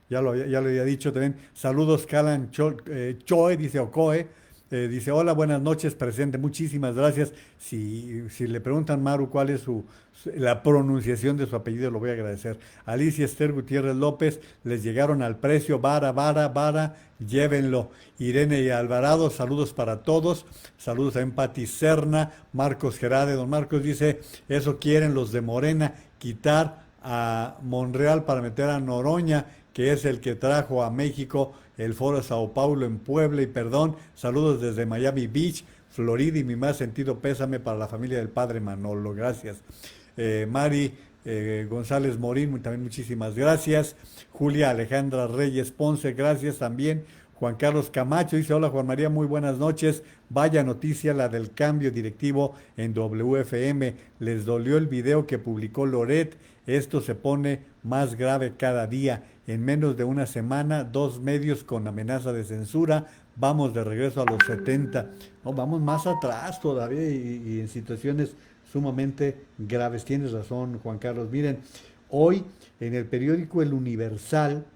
ya lo había dicho también. Saludos Calan Choe, dice Ocoe. Dice, hola, buenas noches, presente. Muchísimas gracias. Si le preguntan, Maru, cuál es la pronunciación de su apellido, lo voy a agradecer. Alicia Esther Gutiérrez López, les llegaron al precio, vara, llévenlo. Irene y Alvarado, saludos para todos. Saludos a Pati Serna, Marcos Gerade. Don Marcos dice, eso quieren los de Morena, quitar a Monreal para meter a Noroña, que es el que trajo a México el Foro de Sao Paulo en Puebla. Y perdón, saludos desde Miami Beach, Florida, y mi más sentido pésame para la familia del padre Manolo. Gracias. Mari González Morín, también muchísimas gracias. Julia Alejandra Reyes Ponce, gracias también. Juan Carlos Camacho dice, hola Juan María, muy buenas noches. Vaya noticia la del cambio directivo en WFM. Les dolió el video que publicó Loret. Esto se pone más grave cada día. En menos de una semana, 2 medios con amenaza de censura. Vamos de regreso a los 70. No, vamos más atrás todavía y en situaciones sumamente graves. Tienes razón, Juan Carlos. Miren, hoy en el periódico El Universal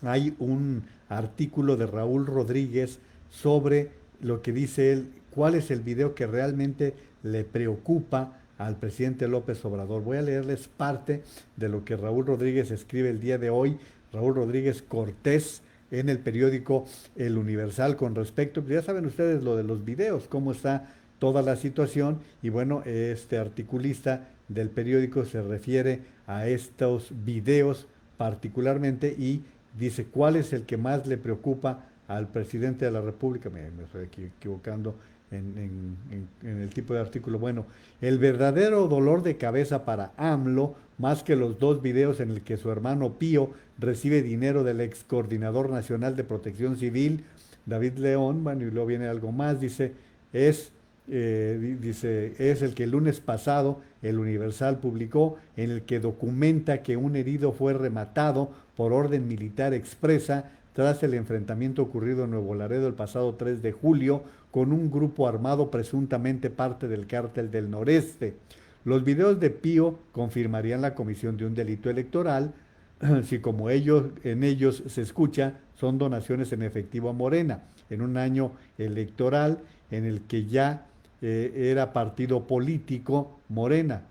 hay un artículo de Raúl Rodríguez sobre lo que dice él, cuál es el video que realmente le preocupa al presidente López Obrador. Voy a leerles parte de lo que Raúl Rodríguez escribe el día de hoy, Raúl Rodríguez Cortés, en el periódico El Universal, con respecto, ya saben ustedes lo de los videos, cómo está toda la situación, y bueno, este articulista del periódico se refiere a estos videos particularmente y dice cuál es el que más le preocupa al presidente de la República. Me estoy equivocando en el tipo de artículo. Bueno, el verdadero dolor de cabeza para AMLO, más que los 2 videos en el que su hermano Pío recibe dinero del ex coordinador nacional de Protección Civil, David León. Bueno, y luego viene algo más, dice, es el que el lunes pasado el Universal publicó, en el que documenta que un herido fue rematado por orden militar expresa tras el enfrentamiento ocurrido en Nuevo Laredo el pasado 3 de julio con un grupo armado presuntamente parte del Cártel del Noreste. Los videos de Pío confirmarían la comisión de un delito electoral, si como en ellos se escucha son donaciones en efectivo a Morena, en un año electoral en el que ya era partido político Morena,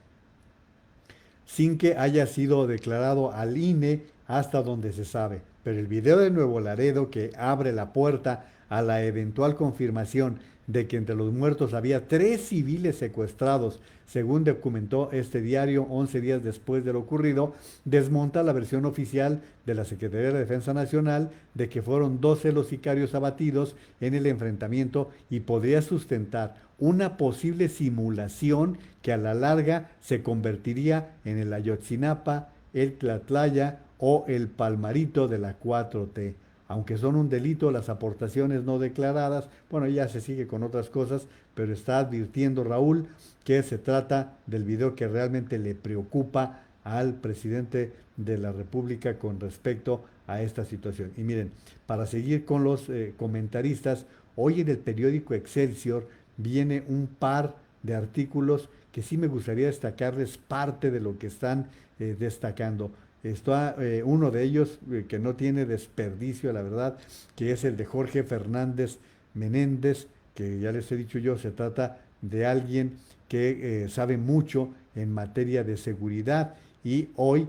sin que haya sido declarado al INE hasta donde se sabe. Pero el video de Nuevo Laredo, que abre la puerta a la eventual confirmación de que entre los muertos había 3 civiles secuestrados, según documentó este diario 11 días después de lo ocurrido, desmonta la versión oficial de la Secretaría de Defensa Nacional de que fueron 12 los sicarios abatidos en el enfrentamiento y podría sustentar una posible simulación que a la larga se convertiría en el Ayotzinapa, el Tlatlaya o el Palmarito de la 4T. Aunque son un delito las aportaciones no declaradas, bueno, ya se sigue con otras cosas, pero está advirtiendo Raúl que se trata del video que realmente le preocupa al presidente de la República con respecto a esta situación. Y miren, para seguir con los comentaristas, hoy en el periódico Excelsior viene un par de artículos que sí me gustaría destacarles parte de lo que están destacando. Está uno de ellos que no tiene desperdicio, la verdad, que es el de Jorge Fernández Menéndez, que ya les he dicho yo, se trata de alguien que sabe mucho en materia de seguridad y hoy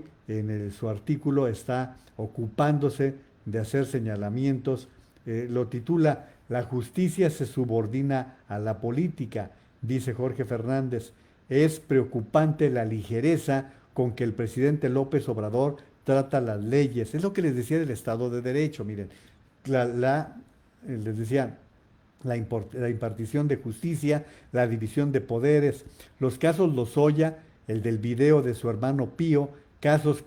su artículo está ocupándose de hacer señalamientos. Lo titula "La justicia se subordina a la política", dice Jorge Fernández. Es preocupante la ligereza con que el presidente López Obrador trata las leyes. Es lo que les decía del Estado de Derecho. Miren, les decía, la impartición de justicia, la división de poderes, los casos Lozoya, el del video de su hermano Pío, casos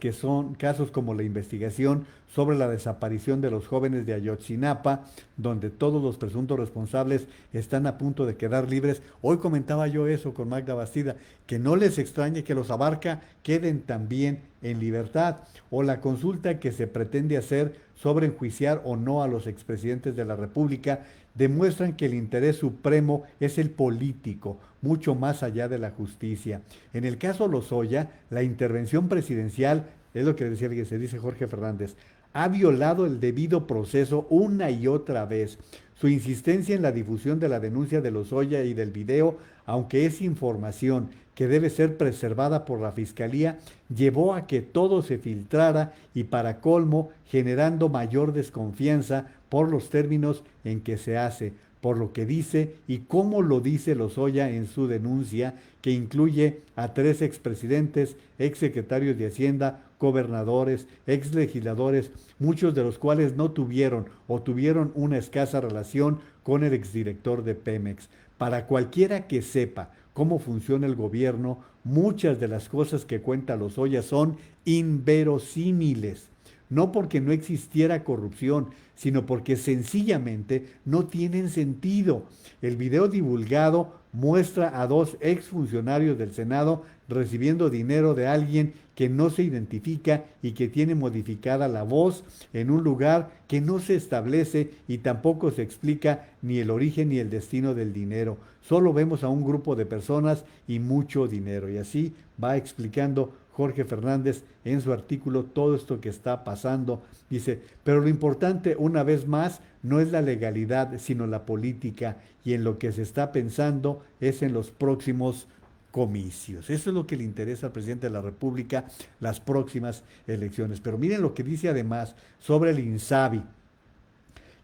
como la investigación sobre la desaparición de los jóvenes de Ayotzinapa, donde todos los presuntos responsables están a punto de quedar libres. Hoy comentaba yo eso con Magda Bastida, que no les extrañe que los Abarca queden también en libertad, o la consulta que se pretende hacer sobre enjuiciar o no a los expresidentes de la República, demuestran que el interés supremo es el político, mucho más allá de la justicia. En el caso Lozoya, la intervención presidencial, es lo que decía, se dice Jorge Fernández, ha violado el debido proceso una y otra vez. Su insistencia en la difusión de la denuncia de Lozoya y del video, aunque es información que debe ser preservada por la Fiscalía, llevó a que todo se filtrara y, para colmo, generando mayor desconfianza por los términos en que se hace, por lo que dice y cómo lo dice Lozoya en su denuncia, que incluye a 3 expresidentes, exsecretarios de Hacienda, gobernadores, exlegisladores, muchos de los cuales no tuvieron o tuvieron una escasa relación con el exdirector de Pemex. Para cualquiera que sepa cómo funciona el gobierno, muchas de las cosas que cuenta Lozoya son inverosímiles. No porque no existiera corrupción, sino porque sencillamente no tienen sentido. El video divulgado muestra a 2 exfuncionarios del Senado recibiendo dinero de alguien que no se identifica y que tiene modificada la voz en un lugar que no se establece y tampoco se explica ni el origen ni el destino del dinero. Solo vemos a un grupo de personas y mucho dinero. Y así va explicando Jorge Fernández en su artículo todo esto que está pasando. Dice, pero lo importante, una vez más, no es la legalidad, sino la política, y en lo que se está pensando es en los próximos comicios. Eso es lo que le interesa al presidente de la República, las próximas elecciones. Pero miren lo que dice además sobre el INSABI,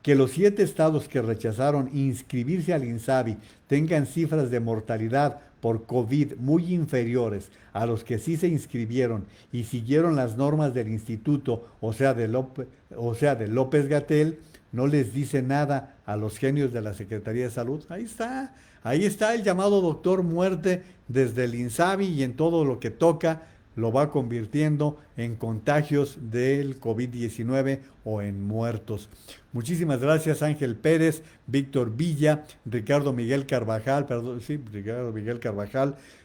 que los 7 estados que rechazaron inscribirse al INSABI tengan cifras de mortalidad por COVID muy inferiores a los que sí se inscribieron y siguieron las normas del instituto, o sea, de López-Gatell, no les dice nada a los genios de la Secretaría de Salud. Ahí está el llamado doctor muerte desde el INSABI, y en todo lo que toca lo va convirtiendo en contagios del COVID-19 o en muertos. Muchísimas gracias Ángel Pérez, Víctor Villa, Ricardo Miguel Carvajal,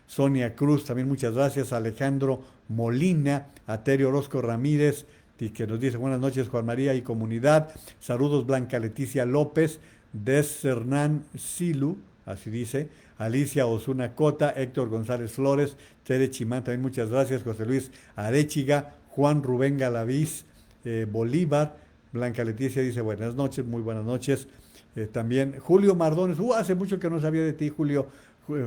Sonia Cruz, también muchas gracias, Alejandro Molina, Aterio Orozco Ramírez, y que nos dice buenas noches Juan María y comunidad. Saludos Blanca Leticia López, Des Hernán Silu, así dice, Alicia Osuna Cota, Héctor González Flores, Tere Chimán, también muchas gracias, José Luis Arechiga, Juan Rubén Galaviz, Bolívar, Blanca Leticia dice buenas noches, muy buenas noches. También Julio Mardones, hace mucho que no sabía de ti, Julio.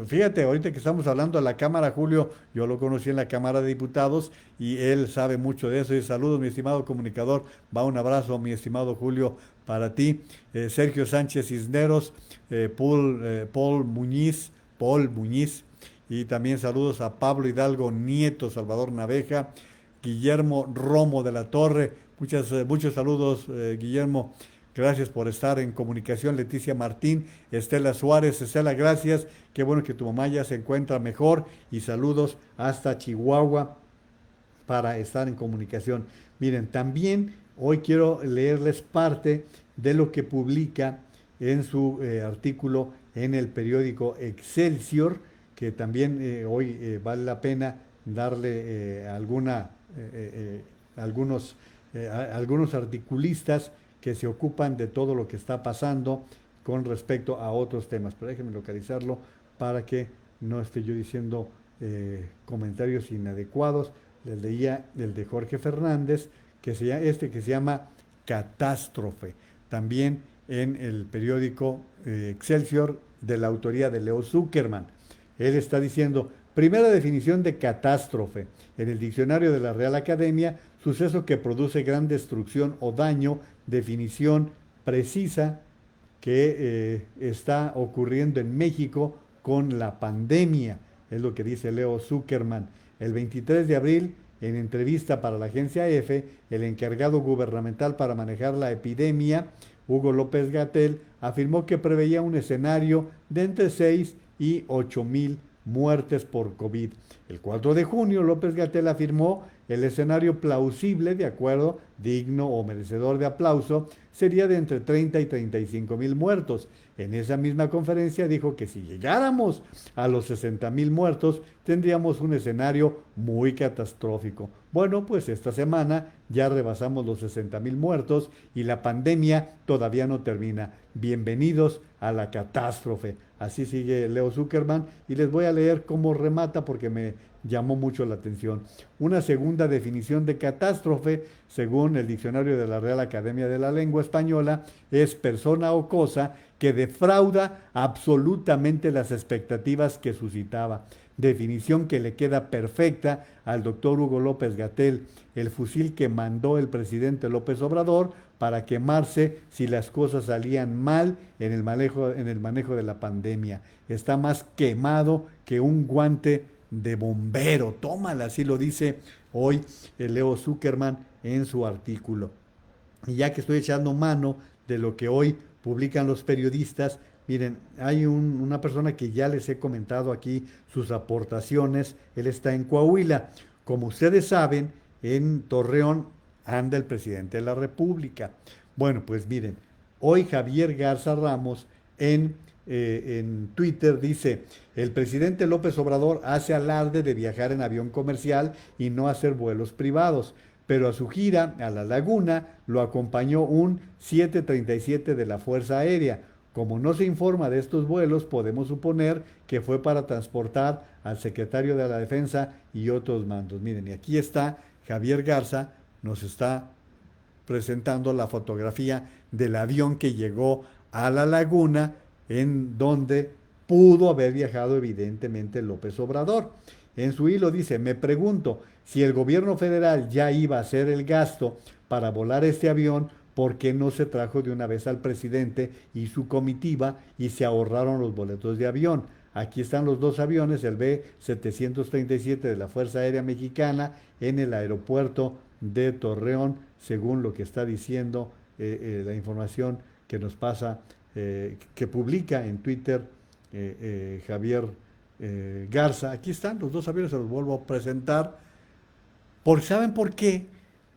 Fíjate, ahorita que estamos hablando de la Cámara, Julio, yo lo conocí en la Cámara de Diputados y él sabe mucho de eso. Y saludos, mi estimado comunicador. Va un abrazo, mi estimado Julio, para ti. Sergio Sánchez Cisneros, Paul Muñiz. Y también saludos a Pablo Hidalgo Nieto, Salvador Naveja, Guillermo Romo de la Torre. Muchos saludos, Guillermo. Gracias por estar en comunicación, Leticia Martín, Estela Suárez. Estela, gracias. Qué bueno que tu mamá ya se encuentra mejor. Y saludos hasta Chihuahua para estar en comunicación. Miren, también hoy quiero leerles parte de lo que publica en su artículo en el periódico Excelsior, que también hoy vale la pena darle algunos articulistas que se ocupan de todo lo que está pasando con respecto a otros temas. Pero déjenme localizarlo para que no esté yo diciendo comentarios inadecuados. Les leía el de Jorge Fernández, que se llama Catástrofe. También en el periódico Excelsior, de la autoría de Leo Zuckerman. Él está diciendo, primera definición de catástrofe. En el diccionario de la Real Academia, suceso que produce gran destrucción o daño, definición precisa que está ocurriendo en México con la pandemia, es lo que dice Leo Zuckerman. El 23 de abril, en entrevista para la agencia EFE, el encargado gubernamental para manejar la epidemia, Hugo López-Gatell, afirmó que preveía un escenario de entre 6 y 8 mil muertes por COVID. El 4 de junio, López-Gatell afirmó el escenario plausible, de acuerdo, digno o merecedor de aplauso, sería de entre 30 y 35 mil muertos. En esa misma conferencia dijo que si llegáramos a los 60 mil muertos, tendríamos un escenario muy catastrófico. Bueno, pues esta semana ya rebasamos los 60 mil muertos y la pandemia todavía no termina. Bienvenidos a la catástrofe. Así sigue Leo Zuckerman y les voy a leer cómo remata porque me llamó mucho la atención. Una segunda definición de catástrofe, según el diccionario de la Real Academia de la Lengua Española, es persona o cosa que defrauda absolutamente las expectativas que suscitaba. Definición que le queda perfecta al doctor Hugo López-Gatell, el fusil que mandó el presidente López Obrador para quemarse si las cosas salían mal en el manejo de la pandemia. Está más quemado que un guante de bombero. Tómala, así lo dice hoy Leo Zuckerman en su artículo. Y ya que estoy echando mano de lo que hoy publican los periodistas, miren, hay una persona que ya les he comentado aquí sus aportaciones. Él está en Coahuila. Como ustedes saben, en Torreón anda el presidente de la República. Bueno, pues miren, hoy Javier Garza Ramos en Twitter dice, el presidente López Obrador hace alarde de viajar en avión comercial y no hacer vuelos privados, pero a su gira a La Laguna lo acompañó un 737 de la Fuerza Aérea. Como no se informa de estos vuelos, podemos suponer que fue para transportar al secretario de la Defensa y otros mandos. Miren, y aquí está Javier Garza, nos está presentando la fotografía del avión que llegó a La Laguna, en donde pudo haber viajado evidentemente López Obrador. En su hilo dice, me pregunto si el gobierno federal ya iba a hacer el gasto para volar este avión, ¿por qué no se trajo de una vez al presidente y su comitiva y se ahorraron los boletos de avión? Aquí están los dos aviones, el B-737 de la Fuerza Aérea Mexicana en el aeropuerto de Torreón, según lo que está diciendo la información que nos pasa, que publica en Twitter Javier Garza. Aquí están los dos aviones, se los vuelvo a presentar. ¿Saben por qué?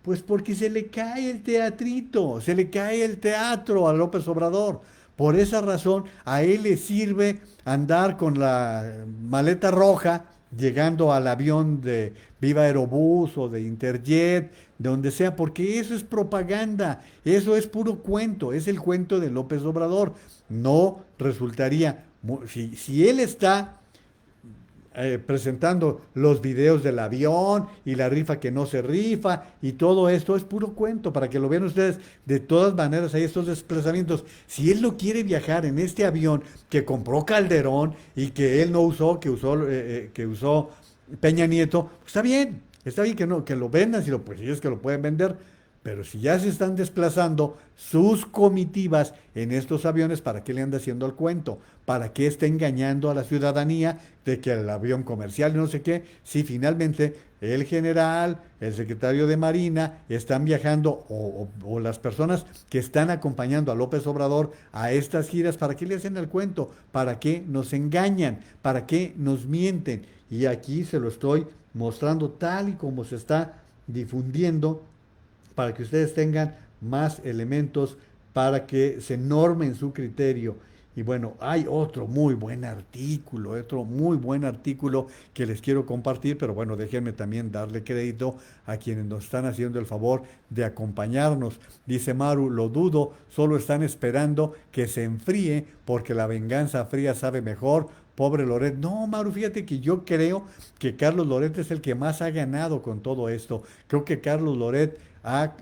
Pues porque se le cae el teatrito, se le cae el teatro a López Obrador. Por esa razón, a él le sirve andar con la maleta roja, llegando al avión de Viva Aerobús o de Interjet, de donde sea, porque eso es propaganda, eso es puro cuento, es el cuento de López Obrador. No resultaría, si él está presentando los videos del avión y la rifa que no se rifa y todo esto es puro cuento para que lo vean ustedes. De todas maneras hay estos desplazamientos. Si él no quiere viajar en este avión que compró Calderón y que él no usó, que usó Peña Nieto, pues está bien que no, que lo vendan, pues si es que lo pueden vender, pero si ya se están desplazando sus comitivas en estos aviones, ¿para qué le anda haciendo el cuento? ¿Para qué está engañando a la ciudadanía de que el avión comercial y no sé qué? Si finalmente el general, el secretario de Marina están viajando o las personas que están acompañando a López Obrador a estas giras, ¿para qué le hacen el cuento? ¿Para qué nos engañan? ¿Para qué nos mienten? Y aquí se lo estoy mostrando tal y como se está difundiendo para que ustedes tengan más elementos para que se normen su criterio. Y bueno, hay otro muy buen artículo, que les quiero compartir, pero bueno, déjenme también darle crédito a quienes nos están haciendo el favor de acompañarnos. Dice Maru, lo dudo, solo están esperando que se enfríe porque la venganza fría sabe mejor. Pobre Loret. No, Maru, fíjate que yo creo que Carlos Loret es el que más ha ganado con todo esto. Creo que Carlos Loret ha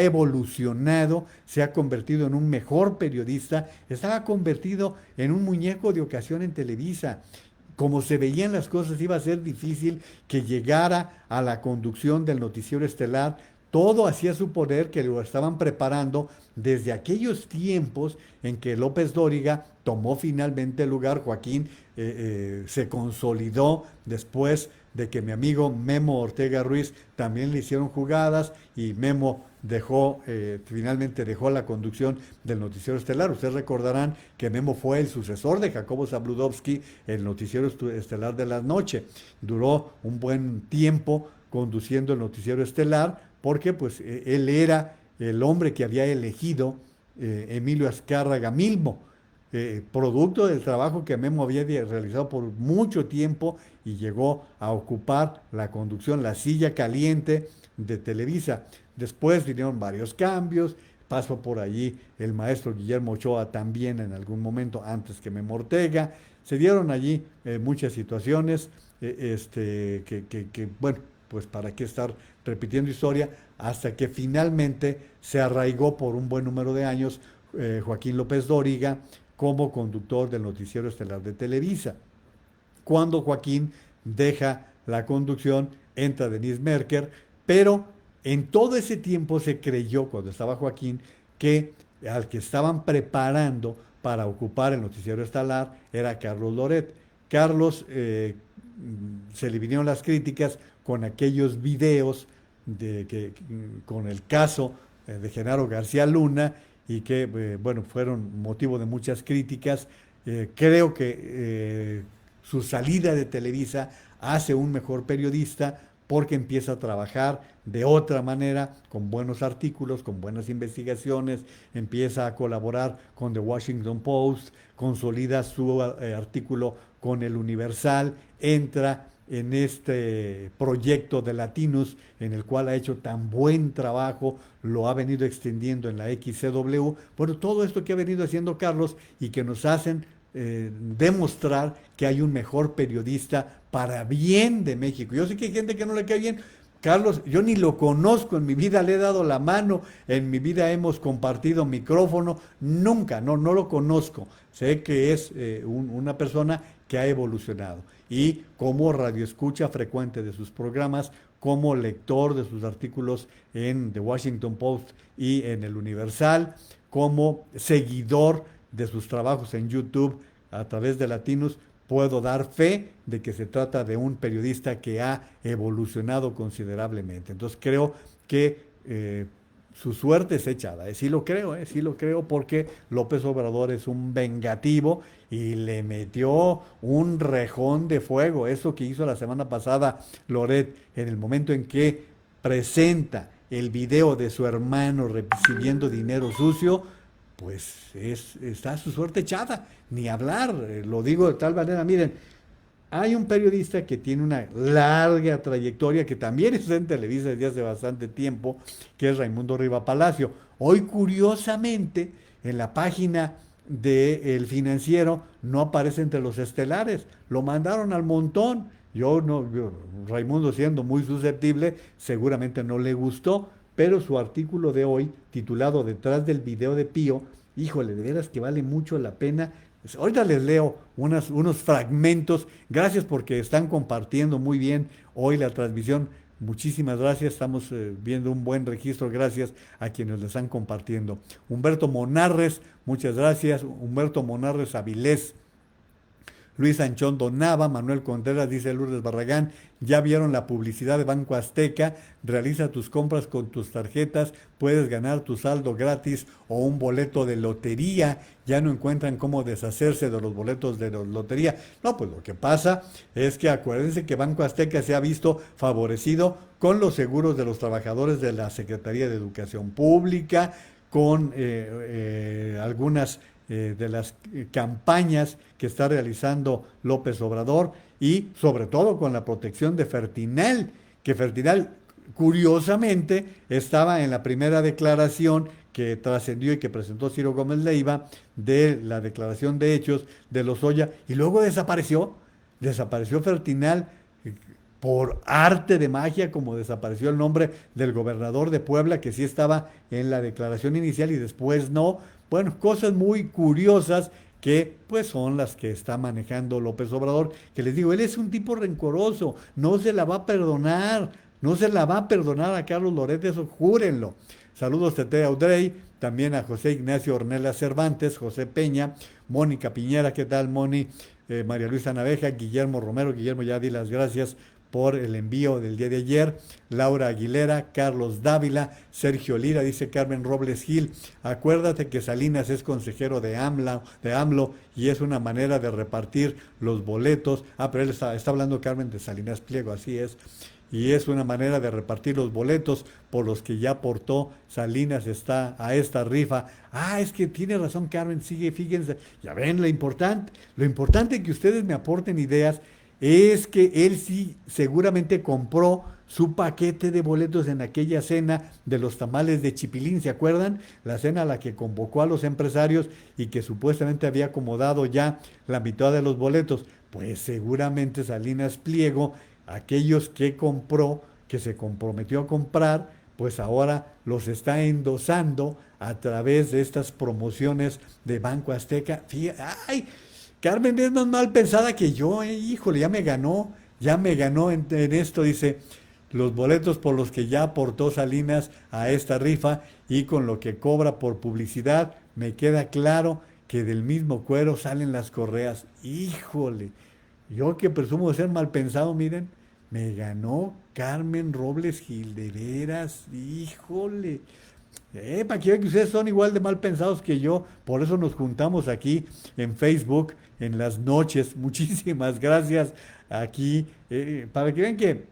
evolucionado, se ha convertido en un mejor periodista, estaba convertido en un muñeco de ocasión en Televisa. Como se veían las cosas, iba a ser difícil que llegara a la conducción del noticiero estelar. Todo hacía suponer que lo estaban preparando desde aquellos tiempos en que López Dóriga tomó finalmente el lugar. Joaquín se consolidó después de que mi amigo Memo Ortega Ruiz también le hicieron jugadas y Memo finalmente dejó la conducción del noticiero estelar. Ustedes recordarán que Memo fue el sucesor de Jacobo Zabludovsky, el noticiero estelar de la noche. Duró un buen tiempo conduciendo el noticiero estelar porque pues él era el hombre que había elegido Emilio Azcárraga Milmo, producto del trabajo que Memo había realizado por mucho tiempo y llegó a ocupar la conducción, la silla caliente de Televisa. Después vinieron varios cambios, pasó por allí el maestro Guillermo Ochoa también en algún momento antes que Memo Ortega. Se dieron allí muchas situaciones bueno, pues para qué estar repitiendo historia, hasta que finalmente se arraigó por un buen número de años Joaquín López Dóriga como conductor del noticiero estelar de Televisa. Cuando Joaquín deja la conducción, entra Denise Merker, pero en todo ese tiempo se creyó, cuando estaba Joaquín, que al que estaban preparando para ocupar el noticiero estelar era Carlos Loret. Carlos, se le vinieron las críticas con aquellos videos con el caso de Genaro García Luna y que, bueno, fueron motivo de muchas críticas. Creo que su salida de Televisa hace un mejor periodista porque empieza a trabajar de otra manera, con buenos artículos, con buenas investigaciones, empieza a colaborar con The Washington Post, consolida su artículo con el Universal, entra en este proyecto de Latinos, en el cual ha hecho tan buen trabajo, lo ha venido extendiendo en la XCW. Bueno, todo esto que ha venido haciendo Carlos y que nos hacen demostrar que hay un mejor periodista para bien de México. Yo sé que hay gente que no le cae bien. Carlos, yo ni lo conozco, en mi vida le he dado la mano, en mi vida hemos compartido micrófono, nunca, no lo conozco. Sé que es una persona que ha evolucionado y como radioescucha frecuente de sus programas, como lector de sus artículos en The Washington Post y en el Universal, como seguidor de sus trabajos en YouTube a través de Latinos, puedo dar fe de que se trata de un periodista que ha evolucionado considerablemente. Entonces creo que su suerte es echada. Sí lo creo porque López Obrador es un vengativo y le metió un rejón de fuego. Eso que hizo la semana pasada Loret, en el momento en que presenta el video de su hermano recibiendo dinero sucio, pues está su suerte echada. Ni hablar, lo digo de tal manera, miren, hay un periodista que tiene una larga trayectoria, que también está en Televisa desde hace bastante tiempo, que es Raimundo Riva Palacio. Hoy, curiosamente, en la página del Financiero no aparece entre los estelares, lo mandaron al montón. Raimundo, siendo muy susceptible, seguramente no le gustó, pero su artículo de hoy, titulado Detrás del video de Pío, híjole, de veras que vale mucho la pena. Ahorita les leo unos fragmentos. Gracias porque están compartiendo muy bien hoy la transmisión. Muchísimas gracias. Estamos viendo un buen registro. Gracias a quienes lo están compartiendo. Humberto Monarres, muchas gracias. Humberto Monarres Avilés. Luis Anchondo Nava, Manuel Contreras, dice Lourdes Barragán, ya vieron la publicidad de Banco Azteca, realiza tus compras con tus tarjetas, puedes ganar tu saldo gratis o un boleto de lotería, ya no encuentran cómo deshacerse de los boletos de lotería. No, pues lo que pasa es que acuérdense que Banco Azteca se ha visto favorecido con los seguros de los trabajadores de la Secretaría de Educación Pública, con algunas de las campañas que está realizando López Obrador y sobre todo con la protección de Fertinal, que Fertinal curiosamente estaba en la primera declaración que trascendió y que presentó Ciro Gómez Leiva de la declaración de hechos de Lozoya y luego desapareció Fertinal por arte de magia, como desapareció el nombre del gobernador de Puebla, que sí estaba en la declaración inicial y después no. Bueno, cosas muy curiosas que pues son las que está manejando López Obrador, que les digo, él es un tipo rencoroso, no se la va a perdonar, no se la va a perdonar a Carlos Loret, eso júrenlo. Saludos Tete Audrey, también a José Ignacio Ornella Cervantes, José Peña, Mónica Piñera, ¿qué tal Moni? María Luisa Naveja, Guillermo Romero, Guillermo, ya di las gracias por el envío del día de ayer, Laura Aguilera, Carlos Dávila, Sergio Lira, dice Carmen Robles Gil, acuérdate que Salinas es consejero de AMLO y es una manera de repartir los boletos, pero él está hablando Carmen de Salinas Pliego, así es, y es una manera de repartir los boletos por los que ya aportó Salinas está a esta rifa. Es que tiene razón Carmen, sigue, fíjense, ya ven lo importante que ustedes me aporten ideas, es que él sí seguramente compró su paquete de boletos en aquella cena de los tamales de Chipilín, ¿se acuerdan? La cena a la que convocó a los empresarios y que supuestamente había acomodado ya la mitad de los boletos. Pues seguramente Salinas Pliego, aquellos que compró, que se comprometió a comprar, pues ahora los está endosando a través de estas promociones de Banco Azteca. ¡Ay! Carmen es más mal pensada que yo, híjole, ya me ganó en esto, dice, los boletos por los que ya aportó Salinas a esta rifa y con lo que cobra por publicidad, me queda claro que del mismo cuero salen las correas. Híjole, yo que presumo de ser mal pensado, miren, me ganó Carmen Robles Gil, de veras, híjole. Para que vean que ustedes son igual de mal pensados que yo, por eso nos juntamos aquí en Facebook en las noches. Muchísimas gracias aquí, para que vean que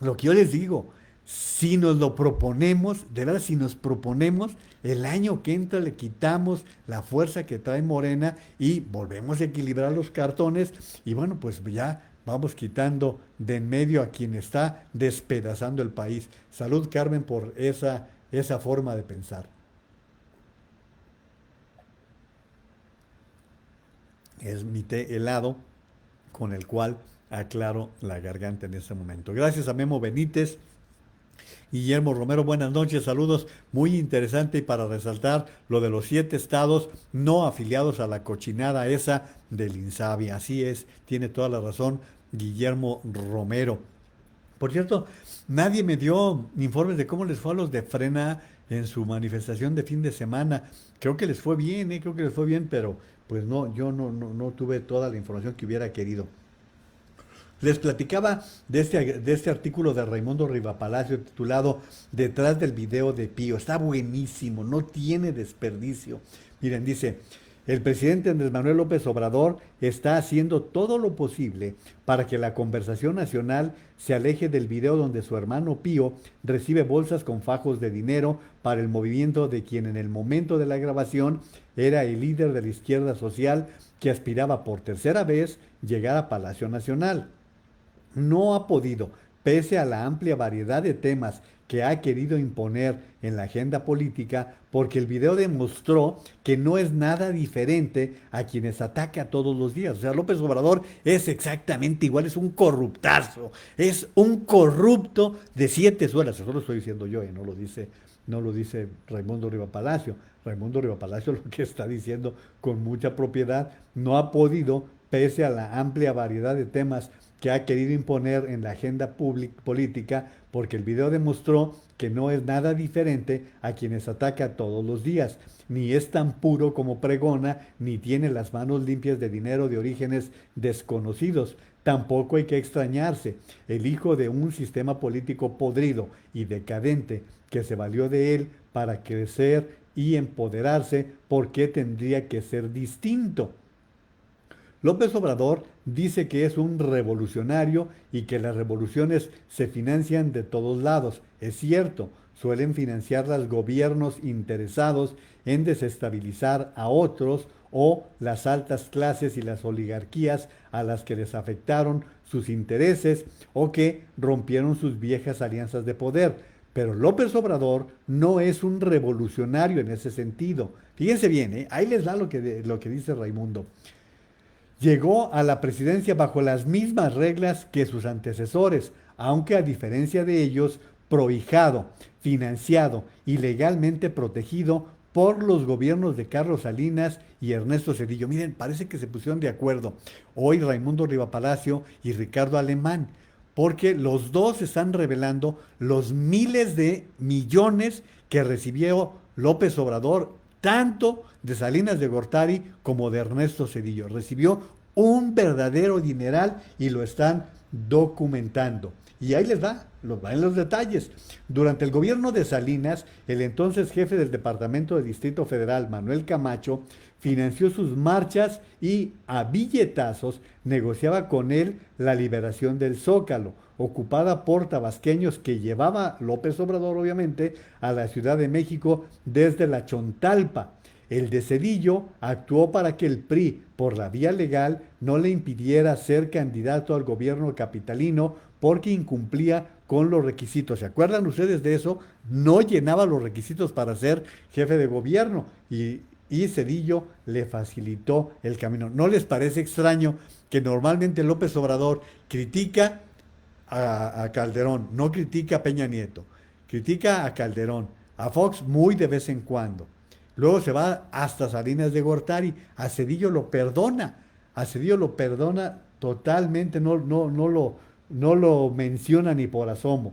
lo que yo les digo, si nos lo proponemos, de verdad, si nos proponemos, el año que entra le quitamos la fuerza que trae Morena y volvemos a equilibrar los cartones y bueno, pues ya vamos quitando de en medio a quien está despedazando el país. Salud, Carmen, por esa forma de pensar. Es mi té helado con el cual aclaro la garganta en este momento. Gracias a Memo Benítez. Guillermo Romero, buenas noches, saludos. Muy interesante y para resaltar lo de los 7 estados no afiliados a la cochinada esa del INSABI. Así es, tiene toda la razón Guillermo Romero. Por cierto, nadie me dio informes de cómo les fue a los de Frena en su manifestación de fin de semana. Creo que les fue bien, pero pues no, yo no tuve toda la información que hubiera querido. Les platicaba de este artículo de Raimundo Rivapalacio titulado Detrás del video de Pío. Está buenísimo, no tiene desperdicio. Miren, dice, El presidente Andrés Manuel López Obrador está haciendo todo lo posible para que la conversación nacional se aleje del video donde su hermano Pío recibe bolsas con fajos de dinero para el movimiento de quien en el momento de la grabación era el líder de la izquierda social que aspiraba por tercera vez llegar a Palacio Nacional. No ha podido, pese a la amplia variedad de temas que ha querido imponer en la agenda política, porque el video demostró que no es nada diferente a quienes ataca todos los días. O sea, López Obrador es exactamente igual, es un corruptazo, es un corrupto de 7 suelas. Eso lo estoy diciendo yo, no lo dice Raimundo Riva Palacio. Raimundo Riva Palacio lo que está diciendo con mucha propiedad, no ha podido, pese a la amplia variedad de temas que ha querido imponer en la agenda política, porque el video demostró que no es nada diferente a quienes ataca todos los días. Ni es tan puro como pregona, ni tiene las manos limpias de dinero de orígenes desconocidos. Tampoco hay que extrañarse. El hijo de un sistema político podrido y decadente que se valió de él para crecer y empoderarse, ¿por qué tendría que ser distinto? López Obrador dice que es un revolucionario y que las revoluciones se financian de todos lados. Es cierto, suelen financiarlas gobiernos interesados en desestabilizar a otros o las altas clases y las oligarquías a las que les afectaron sus intereses o que rompieron sus viejas alianzas de poder. Pero López Obrador no es un revolucionario en ese sentido. Fíjense bien, ahí les da lo que dice Raimundo. Llegó a la presidencia bajo las mismas reglas que sus antecesores, aunque a diferencia de ellos, prohijado, financiado y legalmente protegido por los gobiernos de Carlos Salinas y Ernesto Zedillo. Miren, parece que se pusieron de acuerdo hoy Raimundo Riva Palacio y Ricardo Alemán, porque los dos están revelando los miles de millones que recibió López Obrador, tanto de Salinas de Gortari como de Ernesto Zedillo. Recibió un verdadero dineral y lo están documentando. Y ahí les va en los detalles. Durante el gobierno de Salinas, el entonces jefe del Departamento del Distrito Federal, Manuel Camacho, financió sus marchas y a billetazos negociaba con él la liberación del Zócalo, ocupada por tabasqueños que llevaba López Obrador, obviamente, a la Ciudad de México desde la Chontalpa. El de Zedillo actuó para que el PRI, por la vía legal, no le impidiera ser candidato al gobierno capitalino porque incumplía con los requisitos. ¿Se acuerdan ustedes de eso? No llenaba los requisitos para ser jefe de gobierno y Zedillo le facilitó el camino. ¿No les parece extraño que normalmente López Obrador critica a Calderón, no critica a Peña Nieto, critica a Calderón, a Fox muy de vez en cuando? Luego se va hasta Salinas de Gortari, a Zedillo lo perdona totalmente, no lo menciona ni por asomo.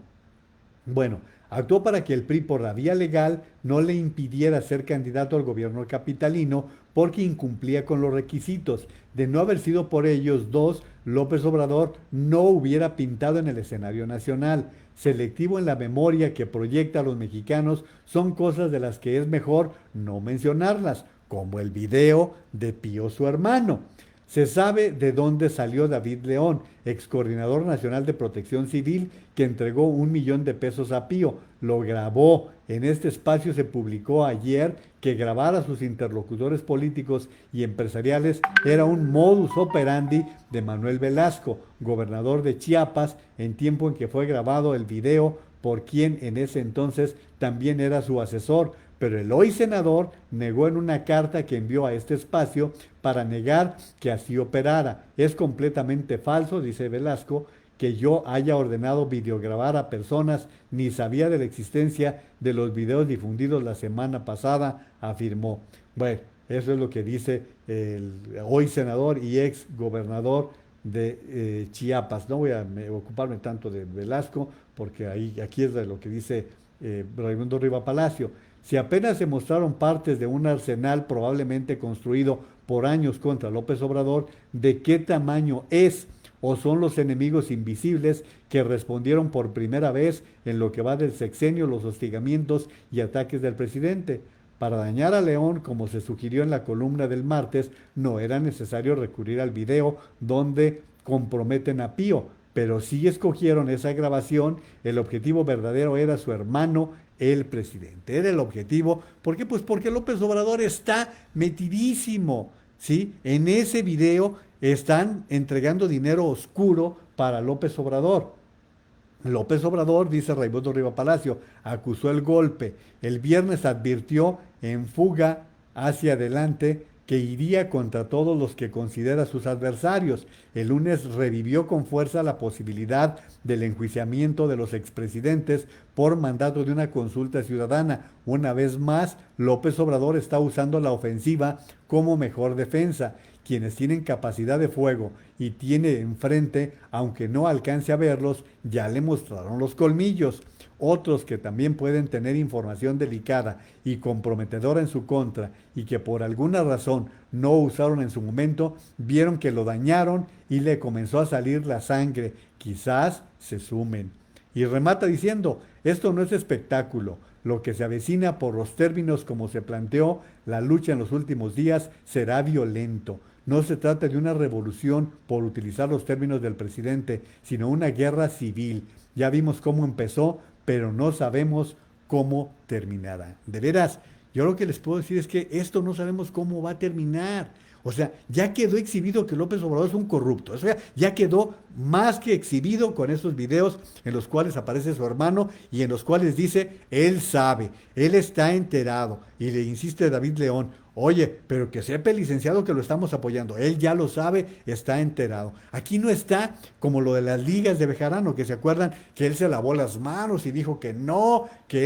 Bueno, actuó para que el PRI por la vía legal no le impidiera ser candidato al gobierno capitalino porque incumplía con los requisitos. De no haber sido por ellos dos, López Obrador no hubiera pintado en el escenario nacional. Selectivo en la memoria que proyecta a los mexicanos son cosas de las que es mejor no mencionarlas, como el video de Pío su hermano. Se sabe de dónde salió David León, ex coordinador nacional de Protección Civil, que entregó 1 millón de pesos a Pío. Lo grabó. En este espacio se publicó ayer que grabar a sus interlocutores políticos y empresariales era un modus operandi de Manuel Velasco, gobernador de Chiapas, en tiempo en que fue grabado el video por quien en ese entonces también era su asesor. Pero el hoy senador negó en una carta que envió a este espacio para negar que así operara. Es completamente falso, dice Velasco, que yo haya ordenado videograbar a personas, ni sabía de la existencia de los videos difundidos la semana pasada, afirmó. Bueno, eso es lo que dice el hoy senador y ex gobernador de Chiapas. No voy a ocuparme tanto de Velasco, porque aquí es de lo que dice Raimundo Riva Palacio. Si apenas se mostraron partes de un arsenal probablemente construido por años contra López Obrador, ¿de qué tamaño es? ¿O son los enemigos invisibles que respondieron por primera vez en lo que va del sexenio los hostigamientos y ataques del presidente? Para dañar a León, como se sugirió en la columna del martes, no era necesario recurrir al video donde comprometen a Pío, pero sí escogieron esa grabación. El objetivo verdadero era su hermano, el presidente. Era el objetivo. ¿Por qué? Pues porque López Obrador está metidísimo, ¿sí? En ese video están entregando dinero oscuro para López Obrador. López Obrador, dice Raimundo Riva Palacio, acusó el golpe. El viernes advirtió en fuga hacia adelante que iría contra todos los que considera sus adversarios. El lunes revivió con fuerza la posibilidad del enjuiciamiento de los expresidentes por mandato de una consulta ciudadana. Una vez más, López Obrador está usando la ofensiva como mejor defensa. Quienes tienen capacidad de fuego y tiene enfrente, aunque no alcance a verlos, ya le mostraron los colmillos. Otros que también pueden tener información delicada y comprometedora en su contra y que por alguna razón no usaron en su momento, vieron que lo dañaron y le comenzó a salir la sangre. Quizás se sumen. Y remata diciendo, esto no es espectáculo. Lo que se avecina por los términos como se planteó la lucha en los últimos días será violento. No se trata de una revolución por utilizar los términos del presidente, sino una guerra civil. Ya vimos cómo empezó, pero no sabemos cómo terminará. De veras, yo lo que les puedo decir es que esto no sabemos cómo va a terminar. O sea, ya quedó exhibido que López Obrador es un corrupto. O sea, ya quedó más que exhibido con esos videos en los cuales aparece su hermano y en los cuales dice, él sabe, él está enterado. Y le insiste David León, oye, pero que sepa el licenciado que lo estamos apoyando. Él ya lo sabe, está enterado. Aquí no está como lo de las ligas de Bejarano, que se acuerdan que él se lavó las manos y dijo que él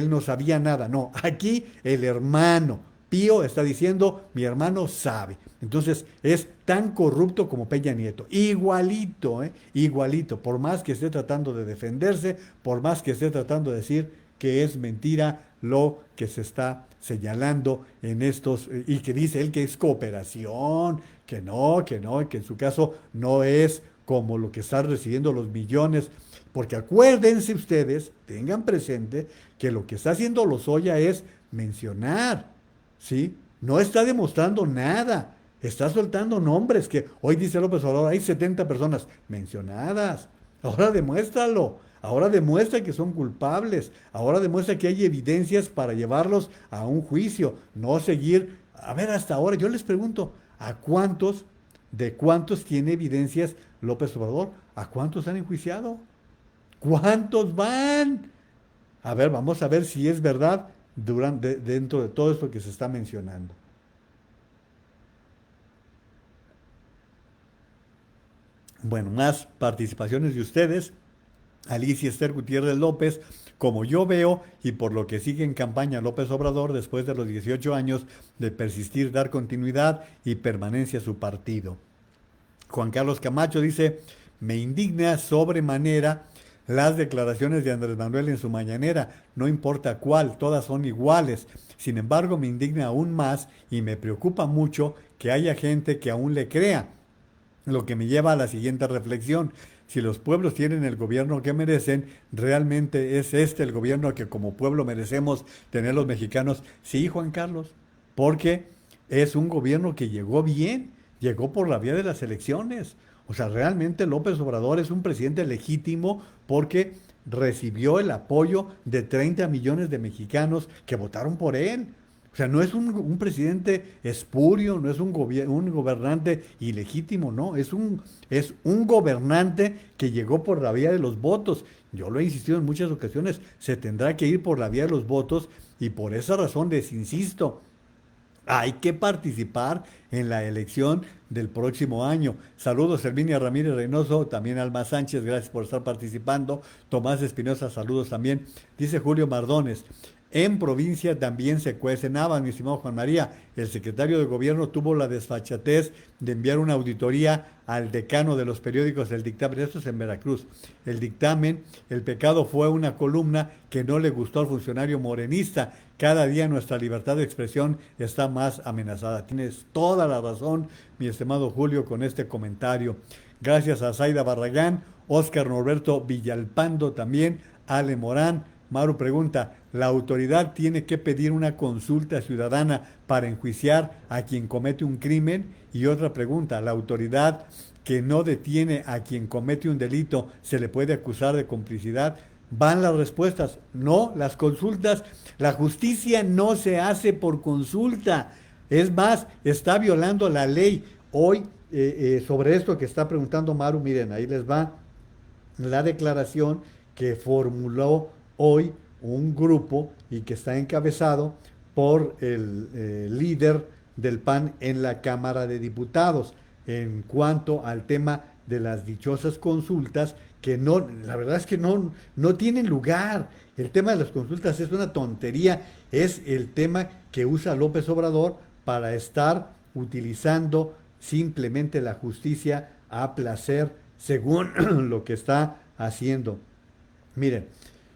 no sabía nada. No, aquí el hermano Pío está diciendo, mi hermano sabe. Entonces es tan corrupto como Peña Nieto. Igualito, igualito. Por más que esté tratando de defenderse, por más que esté tratando de decir que es mentira lo que se está señalando en estos, y que dice él que es cooperación, que no, que en su caso no es como lo que están recibiendo los millones. Porque acuérdense ustedes, tengan presente que lo que está haciendo Lozoya es mencionar, ¿sí? No está demostrando nada. Está soltando nombres que hoy dice López Obrador, hay 70 personas mencionadas. Ahora demuéstralo. Ahora demuestra que son culpables. Ahora demuestra que hay evidencias para llevarlos a un juicio. No seguir. A ver, hasta ahora yo les pregunto, de cuántos tiene evidencias López Obrador? ¿A cuántos han enjuiciado? ¿Cuántos van? A ver, vamos a ver si es verdad dentro de todo esto que se está mencionando. Bueno, más participaciones de ustedes. Alicia Esther Gutiérrez López, como yo veo y por lo que sigue en campaña López Obrador después de los 18 años de persistir, dar continuidad y permanencia a su partido. Juan Carlos Camacho dice, me indigna sobremanera las declaraciones de Andrés Manuel en su mañanera, no importa cuál, todas son iguales. Sin embargo, me indigna aún más y me preocupa mucho que haya gente que aún le crea. Lo que me lleva a la siguiente reflexión. Si los pueblos tienen el gobierno que merecen, ¿realmente es este el gobierno que como pueblo merecemos tener los mexicanos? Sí, Juan Carlos, porque es un gobierno que llegó bien, llegó por la vía de las elecciones. O sea, realmente López Obrador es un presidente legítimo porque recibió el apoyo de 30 millones de mexicanos que votaron por él. O sea, no es un presidente espurio, no es un gobernante ilegítimo, no, es un gobernante que llegó por la vía de los votos. Yo lo he insistido en muchas ocasiones, se tendrá que ir por la vía de los votos y por esa razón les insisto, hay que participar en la elección del próximo año. Saludos, Herminia Ramírez Reynoso, también Alma Sánchez, gracias por estar participando. Tomás Espinosa, saludos también. Dice Julio Mardones, en provincia también se cuecen habas, mi estimado Juan María. El secretario de gobierno tuvo la desfachatez de enviar una auditoría al decano de los periódicos del dictamen. Esto es en Veracruz. El dictamen, el pecado fue una columna que no le gustó al funcionario morenista. Cada día nuestra libertad de expresión está más amenazada. Tienes toda la razón, mi estimado Julio, con este comentario. Gracias a Zaida Barragán, Óscar Norberto Villalpando también, Ale Morán. Maru pregunta, la autoridad tiene que pedir una consulta ciudadana para enjuiciar a quien comete un crimen. Y otra pregunta, ¿la autoridad que no detiene a quien comete un delito se le puede acusar de complicidad? Van las respuestas, no, las consultas, la justicia no se hace por consulta. Es más, está violando la ley. Hoy, sobre esto que está preguntando Maru, miren, ahí les va la declaración que formuló hoy un grupo y que está encabezado por el líder del PAN en la Cámara de Diputados en cuanto al tema de las dichosas consultas que no, la verdad es que no tienen lugar. El tema de las consultas es una tontería, es el tema que usa López Obrador para estar utilizando simplemente la justicia a placer según lo que está haciendo. Miren,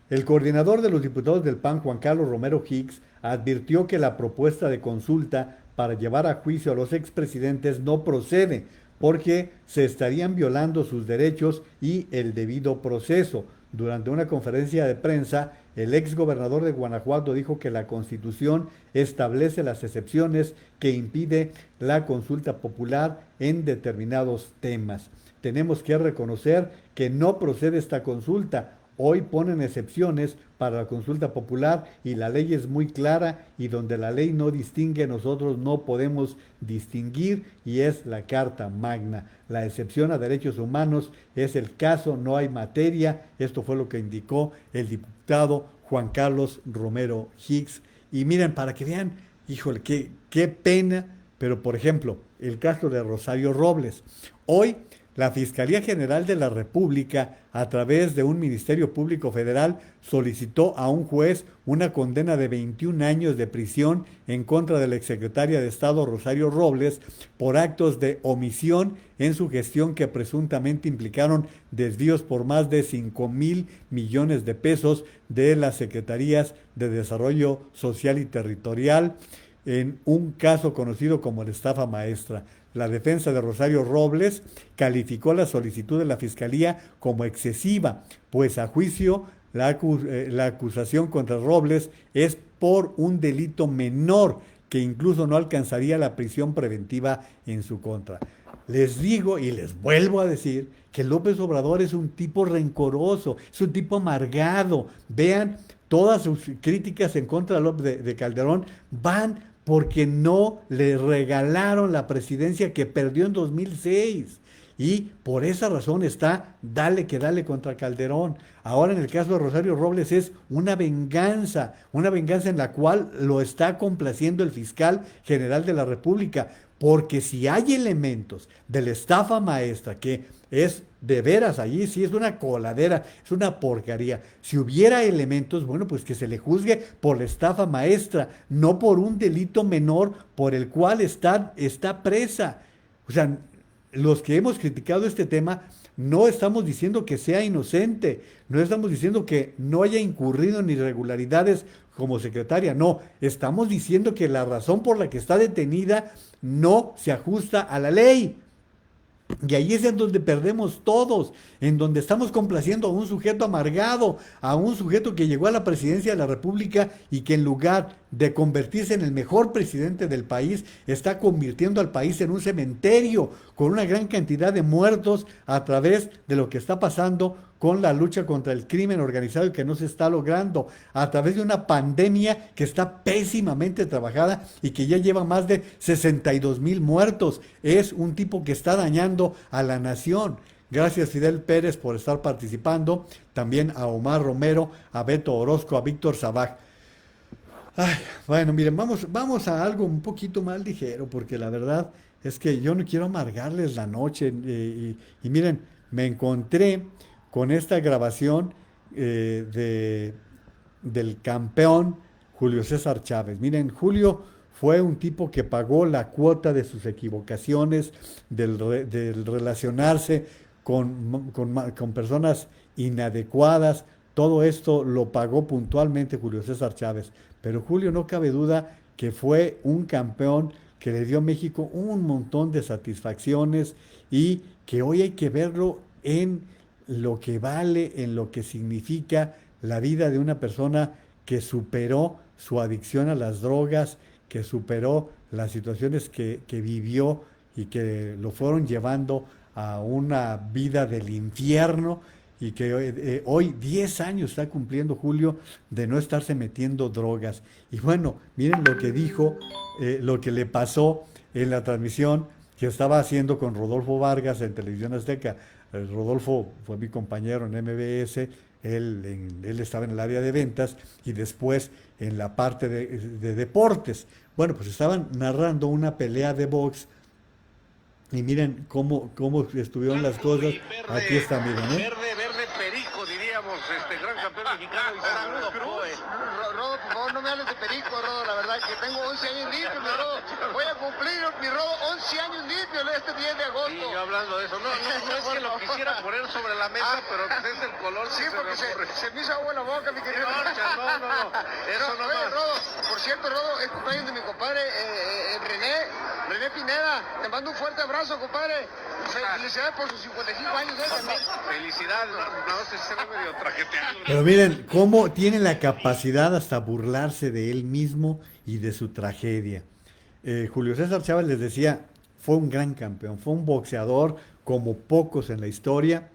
el coordinador de los diputados del PAN, Juan Carlos Romero Hicks, advirtió que la propuesta de consulta para llevar a juicio a los expresidentes no procede porque se estarían violando sus derechos y el debido proceso. Durante una conferencia de prensa, el exgobernador de Guanajuato dijo que la Constitución establece las excepciones que impide la consulta popular en determinados temas. Tenemos que reconocer que no procede esta consulta. Hoy ponen excepciones para la consulta popular y la ley es muy clara y donde la ley no distingue, nosotros no podemos distinguir y es la Carta Magna. La excepción a derechos humanos es el caso, no hay materia. Esto fue lo que indicó el diputado Juan Carlos Romero Hicks. Y miren, para que vean, híjole, qué pena, pero por ejemplo, el caso de Rosario Robles. Hoy la Fiscalía General de la República, a través de un Ministerio Público Federal, solicitó a un juez una condena de 21 años de prisión en contra de la exsecretaria de Estado Rosario Robles por actos de omisión en su gestión que presuntamente implicaron desvíos por más de 5,000 millones de pesos de las Secretarías de Desarrollo Social y Territorial en un caso conocido como la estafa maestra. La defensa de Rosario Robles calificó la solicitud de la Fiscalía como excesiva, pues a juicio la acusación contra Robles es por un delito menor que incluso no alcanzaría la prisión preventiva en su contra. Les digo y les vuelvo a decir que López Obrador es un tipo rencoroso, es un tipo amargado. Vean, todas sus críticas en contra de Calderón van porque no le regalaron la presidencia que perdió en 2006. Y por esa razón está dale que dale contra Calderón. Ahora en el caso de Rosario Robles es una venganza en la cual lo está complaciendo el fiscal general de la República. Porque si hay elementos de la estafa maestra que es de veras, allí sí es una coladera, es una porquería. Si hubiera elementos, bueno, pues que se le juzgue por la estafa maestra, no por un delito menor por el cual está presa. O sea, los que hemos criticado este tema no estamos diciendo que sea inocente, no estamos diciendo que no haya incurrido en irregularidades como secretaria, no, estamos diciendo que la razón por la que está detenida no se ajusta a la ley. Y ahí es en donde perdemos todos, en donde estamos complaciendo a un sujeto amargado, a un sujeto que llegó a la presidencia de la República y que en lugar de convertirse en el mejor presidente del país, está convirtiendo al país en un cementerio con una gran cantidad de muertos a través de lo que está pasando con la lucha contra el crimen organizado y que no se está logrando, a través de una pandemia que está pésimamente trabajada y que ya lleva más de 62,000 muertos. Es un tipo que está dañando a la nación. Gracias Fidel Pérez por estar participando, también a Omar Romero, a Beto Orozco, a Víctor Sabaj. Ay, bueno, miren, vamos a algo un poquito más ligero, porque la verdad es que yo no quiero amargarles la noche. Y miren, me encontré con esta grabación del campeón Julio César Chávez. Miren, Julio fue un tipo que pagó la cuota de sus equivocaciones, del relacionarse con personas inadecuadas. Todo esto lo pagó puntualmente Julio César Chávez. Pero Julio, no cabe duda que fue un campeón que le dio a México un montón de satisfacciones y que hoy hay que verlo en lo que vale, en lo que significa la vida de una persona que superó su adicción a las drogas, que superó las situaciones que vivió y que lo fueron llevando a una vida del infierno y que hoy 10 años está cumpliendo Julio de no estarse metiendo drogas. Y bueno, miren lo que dijo, lo que le pasó en la transmisión que estaba haciendo con Rodolfo Vargas en Televisión Azteca. Rodolfo fue mi compañero en MBS, él estaba en el área de ventas y después en la parte de deportes. Bueno, pues estaban narrando una pelea de box y miren cómo estuvieron las cosas. Aquí está, miren, ¿eh? Verde perico, diríamos, gran campeón mexicano. Rodo, por favor, no me hables de perico, Rodo, la verdad que tengo 11 años limpios, mi Rodo. Voy a cumplir, mi Rodo, 11 años limpios este 10 de agosto. Y yo hablando de eso, no es que lo quisiera poner sobre la mesa, pero es el color. Sí, porque se me hizo agua en la boca, mi querido. No, eso no. Oye, Rodo, por cierto, Rodo, es cumpleaños de mi compadre René Pineda. Te mando un fuerte abrazo, compadre. Felicidades por sus 55 años de también. Felicidades, no sé si se ve medio trajeteado. Pero miren cómo tiene la capacidad hasta burlarse de él mismo y de su tragedia. Julio César Chávez, les decía, fue un gran campeón, fue un boxeador como pocos en la historia.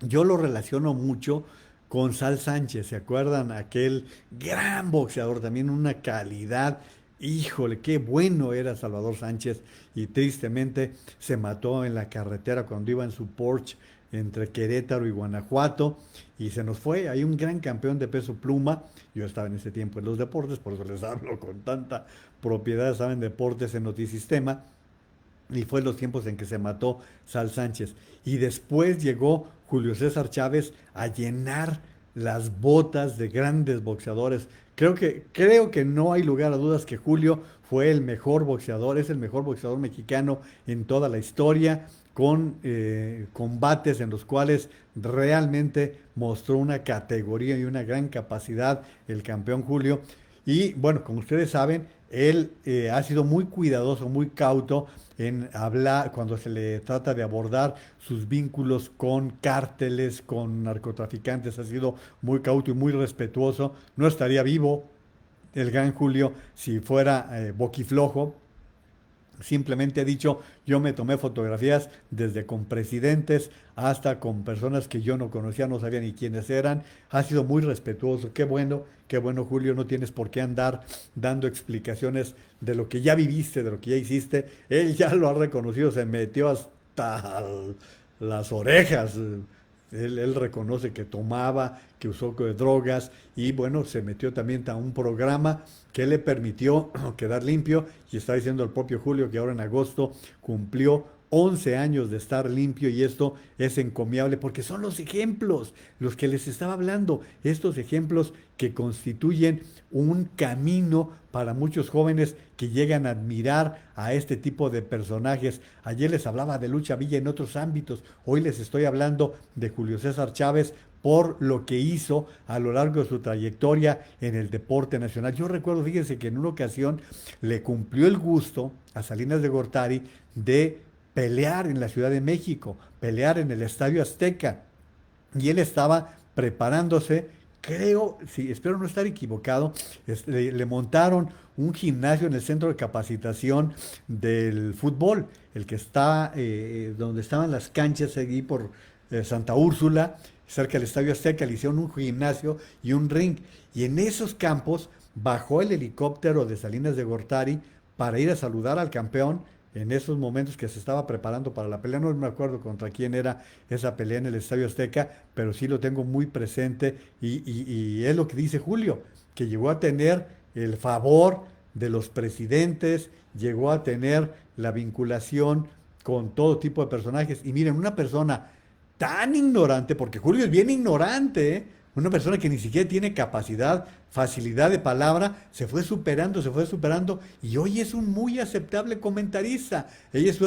Yo lo relaciono mucho con Sal Sánchez, ¿se acuerdan? Aquel gran boxeador, también una calidad. Híjole, qué bueno era Salvador Sánchez y tristemente se mató en la carretera cuando iba en su Porsche entre Querétaro y Guanajuato y se nos fue. Hay un gran campeón de peso pluma. Yo estaba en ese tiempo en los deportes, por eso les hablo con tanta propiedad, saben, deportes en Notisistema. Y fue en los tiempos en que se mató Sal Sánchez. Y después llegó Julio César Chávez a llenar las botas de grandes boxeadores. Creo que no hay lugar a dudas que Julio fue el mejor boxeador, es el mejor boxeador mexicano en toda la historia, con combates en los cuales realmente mostró una categoría y una gran capacidad el campeón Julio. Y bueno, como ustedes saben, él ha sido muy cuidadoso, muy cauto en hablar cuando se le trata de abordar sus vínculos con cárteles, con narcotraficantes. Ha sido muy cauto y muy respetuoso. No estaría vivo el gran Julio si fuera boquiflojo. Simplemente ha dicho, yo me tomé fotografías desde con presidentes hasta con personas que yo no conocía, no sabía ni quiénes eran. Ha sido muy respetuoso. Qué bueno, Julio, no tienes por qué andar dando explicaciones de lo que ya viviste, de lo que ya hiciste. Él ya lo ha reconocido, se metió hasta las orejas. Él reconoce que tomaba, que usó drogas y bueno, se metió también a un programa que le permitió quedar limpio y está diciendo el propio Julio que ahora en agosto cumplió 11 años de estar limpio y esto es encomiable porque son los ejemplos, los que les estaba hablando, estos ejemplos que constituyen un camino para muchos jóvenes que llegan a admirar a este tipo de personajes. Ayer les hablaba de Lucha Villa en otros ámbitos, hoy les estoy hablando de Julio César Chávez por lo que hizo a lo largo de su trayectoria en el deporte nacional. Yo recuerdo, fíjense que en una ocasión le cumplió el gusto a Salinas de Gortari de pelear en la Ciudad de México, pelear en el Estadio Azteca. Y él estaba preparándose, creo, sí, espero no estar equivocado, le montaron un gimnasio en el centro de capacitación del fútbol, el que está donde estaban las canchas allí por Santa Úrsula, cerca del Estadio Azteca, le hicieron un gimnasio y un ring. Y en esos campos bajó el helicóptero de Salinas de Gortari para ir a saludar al campeón en esos momentos que se estaba preparando para la pelea. No me acuerdo contra quién era esa pelea en el Estadio Azteca, pero sí lo tengo muy presente y es lo que dice Julio, que llegó a tener el favor de los presidentes, llegó a tener la vinculación con todo tipo de personajes. Y miren, una persona tan ignorante, porque Julio es bien ignorante, ¿eh? Una persona que ni siquiera tiene capacidad, facilidad de palabra, se fue superando y hoy es un muy aceptable comentarista. Hoy es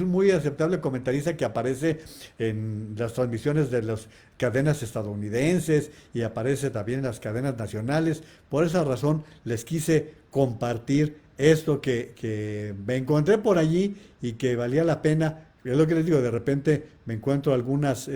un muy aceptable comentarista que aparece en las transmisiones de las cadenas estadounidenses y aparece también en las cadenas nacionales. Por esa razón les quise compartir esto que me encontré por allí y que valía la pena es lo que les digo, de repente me encuentro algunas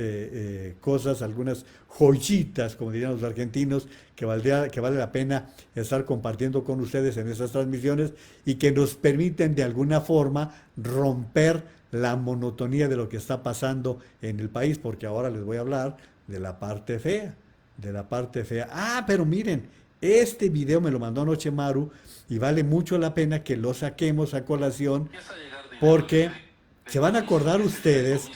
cosas, algunas joyitas, como dirían los argentinos, que vale la pena estar compartiendo con ustedes en esas transmisiones y que nos permiten de alguna forma romper la monotonía de lo que está pasando en el país, porque ahora les voy a hablar de la parte fea, de la parte fea. Ah, pero miren, este video me lo mandó anoche Maru y vale mucho la pena que lo saquemos a colación porque se van a acordar ustedes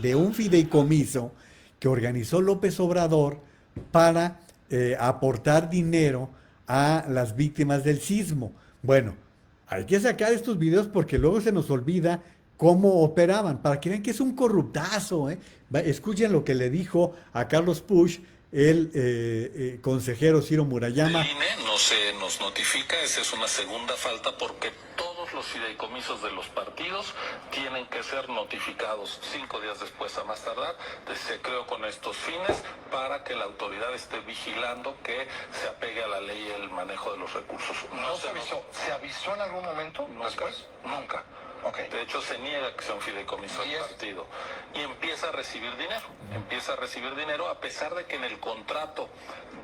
de un fideicomiso que organizó López Obrador para aportar dinero a las víctimas del sismo. Bueno, hay que sacar estos videos porque luego se nos olvida cómo operaban, para que vean que es un corruptazo. Escuchen lo que le dijo a Carlos Puch, el consejero Ciro Murayama. El INE no se nos notifica, esa es una segunda falta porque todos los fideicomisos de los partidos tienen que ser notificados 5 días después a más tardar. Se creó con estos fines para que la autoridad esté vigilando que se apegue a la ley y el manejo de los recursos. ¿No se avisó? ¿Se avisó en algún momento después? Nunca. Okay. De hecho, se niega que sea un fideicomiso del partido. Y empieza a recibir dinero. A pesar de que en el contrato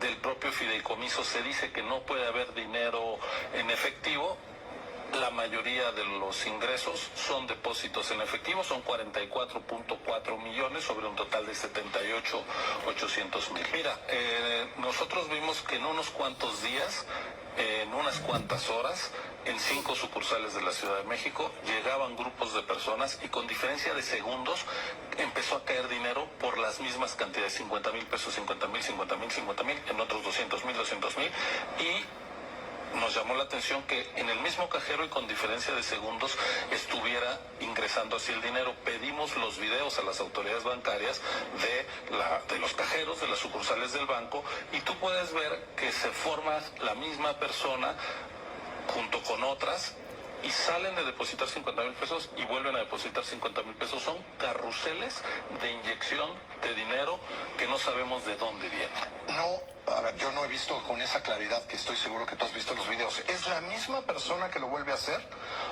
del propio fideicomiso se dice que no puede haber dinero en efectivo. La mayoría de los ingresos son depósitos en efectivo, son 44.4 millones sobre un total de 78.800.000. Mira, nosotros vimos que en unos cuantos días, en unas cuantas horas, en 5 sucursales de la Ciudad de México, llegaban grupos de personas y con diferencia de segundos empezó a caer dinero por las mismas cantidades, 50,000 pesos, 50,000, 50,000, 50,000, en otros 200,000, 200,000 y nos llamó la atención que en el mismo cajero y con diferencia de segundos estuviera ingresando así el dinero. Pedimos los videos a las autoridades bancarias de los cajeros, de las sucursales del banco, y tú puedes ver que se forma la misma persona junto con otras y salen de depositar 50,000 pesos y vuelven a depositar 50,000 pesos. Son carruseles de inyección de dinero que no sabemos de dónde vienen. No, a ver, yo no he visto con esa claridad que estoy seguro que tú has visto los videos. ¿Es la misma persona que lo vuelve a hacer?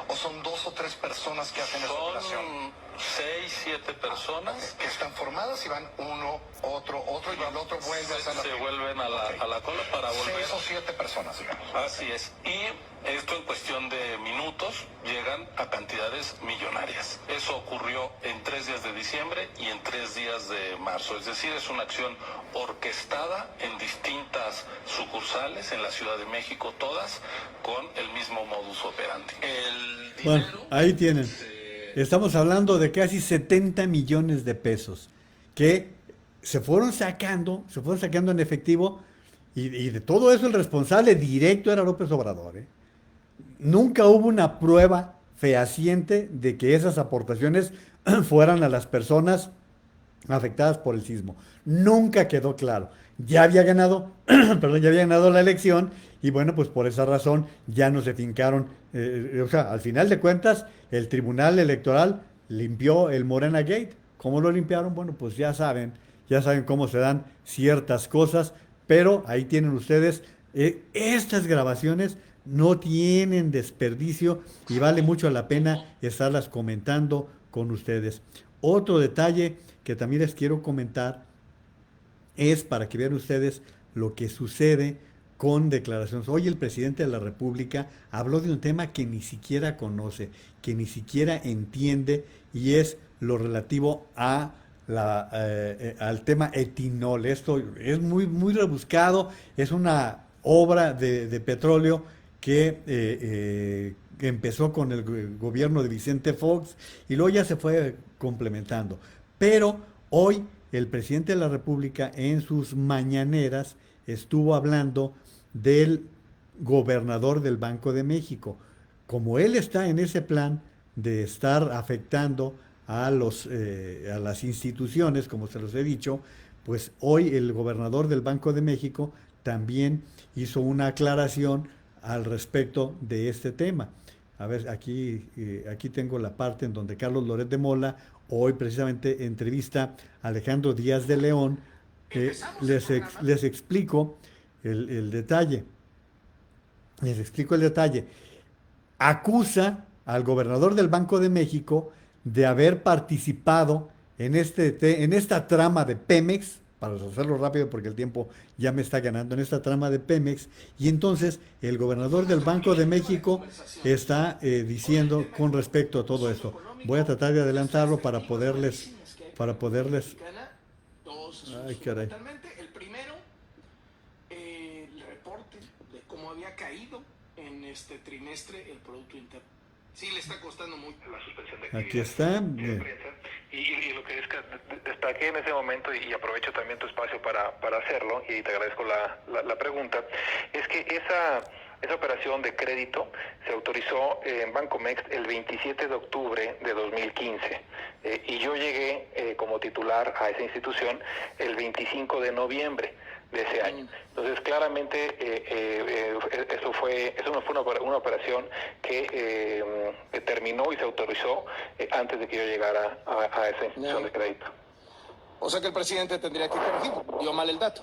¿O son 2 o 3 personas que hacen esa operación? Son 6, 7 personas. Que están formadas y van uno, otro, y el otro vuelve a hacer la Se vuelven a la cola para volver. 6 o 7 personas, digamos. Así es. Y esto en cuestión de minutos llegan a cantidades millonarias. Eso ocurrió en 3 días de diciembre y en 3 días de marzo. Es decir, es una acción orquestada en distintas sucursales en la Ciudad de México, todas con el mismo modus operandi. Bueno, ahí tienen. Estamos hablando de casi 70 millones de pesos que se fueron sacando en efectivo y de todo eso el responsable directo era López Obrador. Nunca hubo una prueba fehaciente de que esas aportaciones fueran a las personas afectadas por el sismo. Nunca quedó claro. Ya había ganado, perdón, ya había ganado la elección y bueno, pues por esa razón ya no se fincaron. O sea, al final de cuentas, el Tribunal Electoral limpió el Morena Gate. ¿Cómo lo limpiaron? Bueno, pues ya saben cómo se dan ciertas cosas, pero ahí tienen ustedes, estas grabaciones no tienen desperdicio y vale mucho la pena estarlas comentando con ustedes. Otro detalle que también les quiero comentar es para que vean ustedes lo que sucede con declaraciones. Hoy el presidente de la República habló de un tema que ni siquiera conoce, que ni siquiera entiende, y es lo relativo a al tema etinol. Esto es muy, muy rebuscado, es una obra de petróleo que empezó con el gobierno de Vicente Fox y luego ya se fue complementando. Pero hoy el presidente de la República en sus mañaneras estuvo hablando del gobernador del Banco de México. Como él está en ese plan de estar afectando a las instituciones, como se los he dicho, pues hoy el gobernador del Banco de México también hizo una aclaración al respecto de este tema. A ver, aquí tengo la parte en donde Carlos Loret de Mola hoy precisamente entrevista a Alejandro Díaz de León. Les explico el detalle. Les explico el detalle. Acusa al gobernador del Banco de México de haber participado en esta trama de Pemex, para hacerlo rápido porque el tiempo ya me está ganando, en esta trama de Pemex, y entonces el gobernador del Banco de México está diciendo con respecto a todo esto. Voy a tratar de adelantarlo para poderles, ay, caray. El primero, el reporte de cómo había caído en este trimestre el Producto Interno. Sí, le está costando mucho la suspensión de actividad. Aquí está. Y lo que destaqué en ese momento, y aprovecho también tu espacio para hacerlo, y te agradezco la pregunta, es que esa operación de crédito se autorizó en Bancomext el 27 de octubre de 2015 y yo llegué como titular a esa institución el 25 de noviembre de ese año. Entonces, claramente, eso no fue una operación que terminó y se autorizó antes de que yo llegara a esa institución de crédito. O sea que el presidente tendría que corregir, dio mal el dato.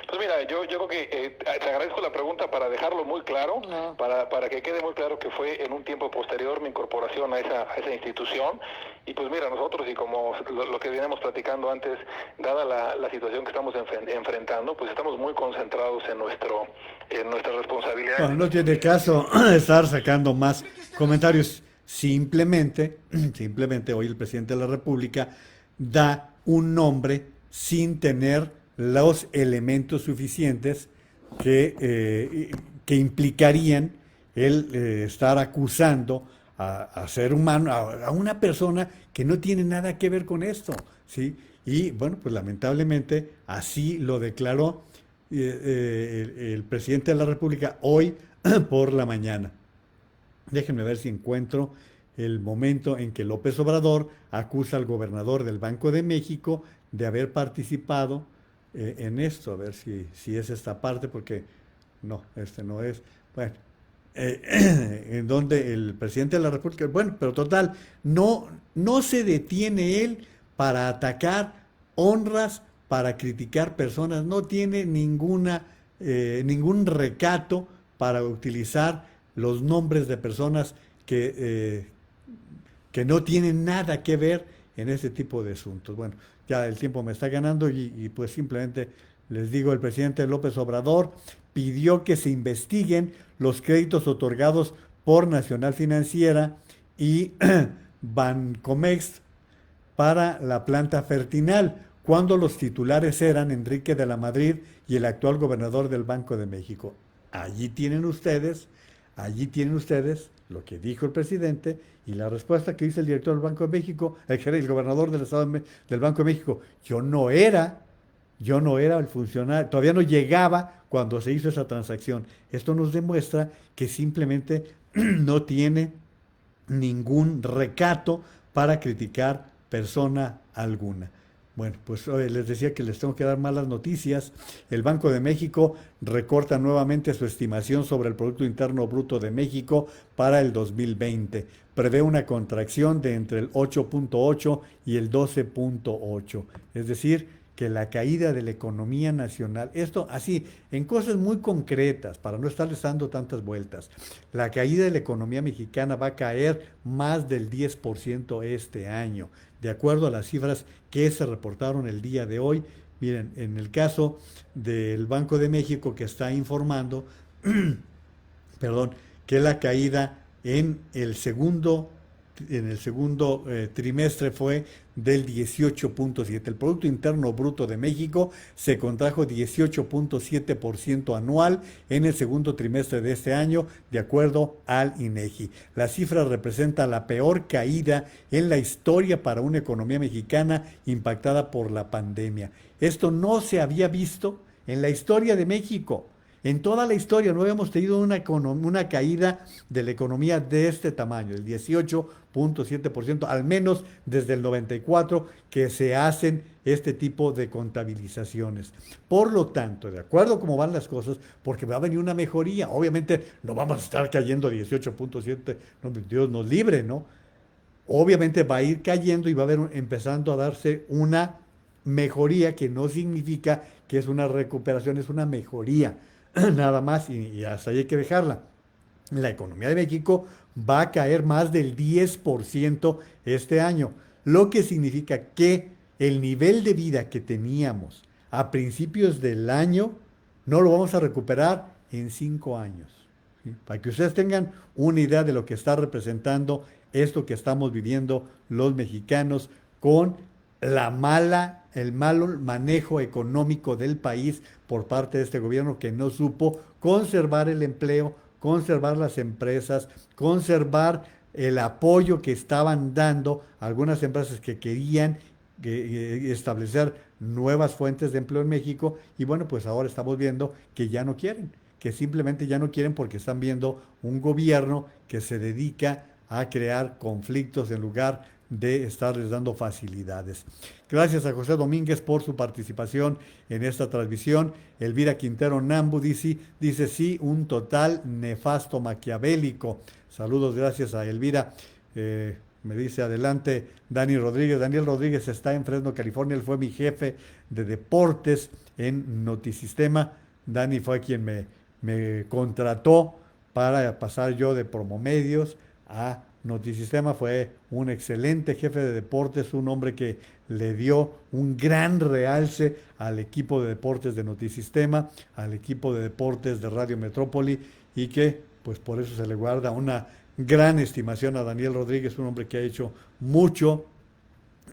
Pues mira, yo creo que te agradezco la pregunta para dejarlo muy claro, para que quede muy claro que fue en un tiempo posterior mi incorporación a esa institución. Y pues mira, nosotros, y como lo que veníamos platicando antes, dada la situación que estamos enfrentando, pues estamos muy concentrados en nuestra responsabilidad. Bueno, no tiene caso estar sacando más comentarios. Simplemente hoy el presidente de la República da un nombre sin tener los elementos suficientes que implicarían el estar acusando a ser humano, a una persona que no tiene nada que ver con esto, ¿sí? Y bueno, pues lamentablemente así lo declaró el presidente de la República hoy por la mañana. Déjenme ver si encuentro el momento en que López Obrador acusa al gobernador del Banco de México de haber participado en esto, a ver si es esta parte, porque no, este no es. Bueno, en donde el presidente de la República, bueno, pero total, no se detiene él para atacar honras, para criticar personas, no tiene ningún recato para utilizar los nombres de personas que no tienen nada que ver en ese tipo de asuntos. Bueno, ya el tiempo me está ganando y pues simplemente les digo, el presidente López Obrador pidió que se investiguen los créditos otorgados por Nacional Financiera y Bancomext para la planta Fertinal, cuando los titulares eran Enrique de la Madrid y el actual gobernador del Banco de México. Allí tienen ustedes lo que dijo el presidente y la respuesta que dice el director del Banco de México, el gobernador del Estado del Banco de México. Yo no era el funcionario, todavía no llegaba cuando se hizo esa transacción. Esto nos demuestra que simplemente no tiene ningún recato para criticar persona alguna. Bueno, pues les decía que les tengo que dar malas noticias. El Banco de México recorta nuevamente su estimación sobre el Producto Interno Bruto de México para el 2020. Prevé una contracción de entre el 8.8 y el 12.8. Es decir, que la caída de la economía nacional, esto así, en cosas muy concretas, para no estarles dando tantas vueltas, la caída de la economía mexicana va a caer más del 10% este año, de acuerdo a las cifras que se reportaron el día de hoy. Miren, en el caso del Banco de México, que está informando, que la caída en el segundo trimestre fue del 18.7. El Producto Interno Bruto de México se contrajo 18.7% anual en el segundo trimestre de este año, de acuerdo al INEGI. La cifra representa la peor caída en la historia para una economía mexicana impactada por la pandemia. Esto no se había visto en la historia de México. En toda la historia no habíamos tenido una caída de la economía de este tamaño, el 18.7%, al menos desde el 94 que se hacen este tipo de contabilizaciones. Por lo tanto, de acuerdo a cómo van las cosas, porque va a venir una mejoría, obviamente no vamos a estar cayendo 18.7, no, Dios nos libre, ¿no? Obviamente va a ir cayendo y va a haber empezando a darse una mejoría, que no significa que es una recuperación, es una mejoría. Nada más, y hasta ahí hay que dejarla. la economía de México va a caer más del 10% este año, lo que significa que el nivel de vida que teníamos a principios del año no lo vamos a recuperar en 5 años. ¿Sí? Para que ustedes tengan una idea de lo que está representando esto que estamos viviendo los mexicanos con el malo manejo económico del país por parte de este gobierno que no supo conservar el empleo, conservar las empresas, conservar el apoyo que estaban dando algunas empresas que querían establecer nuevas fuentes de empleo en México y bueno, pues ahora estamos viendo que ya no quieren, que simplemente ya no quieren porque están viendo un gobierno que se dedica a crear conflictos en lugar de estarles dando facilidades. Gracias a José Domínguez por su participación en esta transmisión. Elvira Quintero Nambu dice sí, un total nefasto maquiavélico. Saludos, gracias a Elvira. Me dice adelante Dani Rodríguez. Daniel Rodríguez está en Fresno, California. Él fue mi jefe de deportes en Notisistema. Dani fue quien me contrató para pasar yo de Promomedios a Notisistema. Fue un excelente jefe de deportes, un hombre que le dio un gran realce al equipo de deportes de Notisistema, al equipo de deportes de Radio Metrópoli y que pues por eso se le guarda una gran estimación a Daniel Rodríguez, un hombre que ha hecho mucho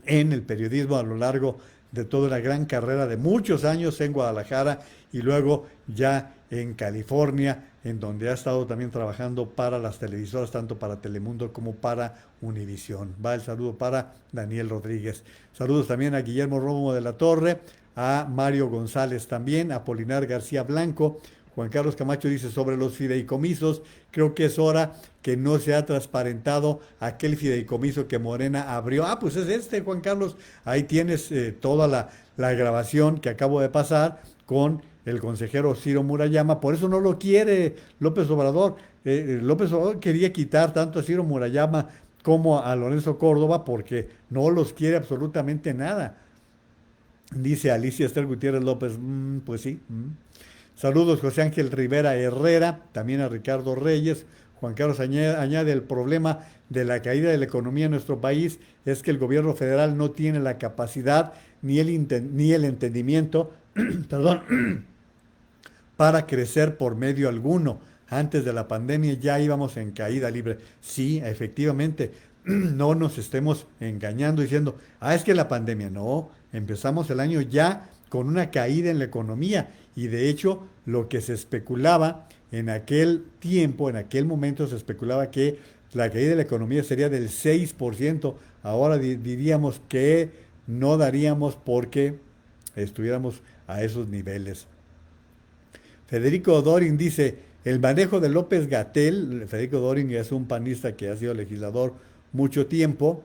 en el periodismo a lo largo de toda una gran carrera de muchos años en Guadalajara y luego ya en California, en donde ha estado también trabajando para las televisoras, tanto para Telemundo como para Univisión. Va el saludo para Daniel Rodríguez. Saludos también a Guillermo Romo de la Torre, a Mario González también, a Polinar García Blanco. Juan Carlos Camacho dice sobre los fideicomisos, creo que es hora que no se ha transparentado aquel fideicomiso que Morena abrió. Ah, pues es este, Juan Carlos. Ahí tienes toda la grabación que acabo de pasar con el consejero Ciro Murayama. Por eso no lo quiere López Obrador. López Obrador quería quitar tanto a Ciro Murayama como a Lorenzo Córdoba porque no los quiere absolutamente nada. Dice Alicia Esther Gutiérrez López, pues sí. Saludos José Ángel Rivera Herrera, también a Ricardo Reyes. Juan Carlos añade el problema de la caída de la economía en nuestro país es que el gobierno federal no tiene la capacidad ni el entendimiento perdón, para crecer por medio alguno. Antes de la pandemia ya íbamos en caída libre. Sí, efectivamente, no nos estemos engañando diciendo, es que la pandemia, no, empezamos el año ya con una caída en la economía y de hecho lo que se especulaba en aquel tiempo, en aquel momento se especulaba que la caída de la economía sería del 6%, ahora diríamos que no daríamos porque estuviéramos a esos niveles. Federico Dorin dice, el manejo de López-Gatell, Federico Dorin es un panista que ha sido legislador mucho tiempo,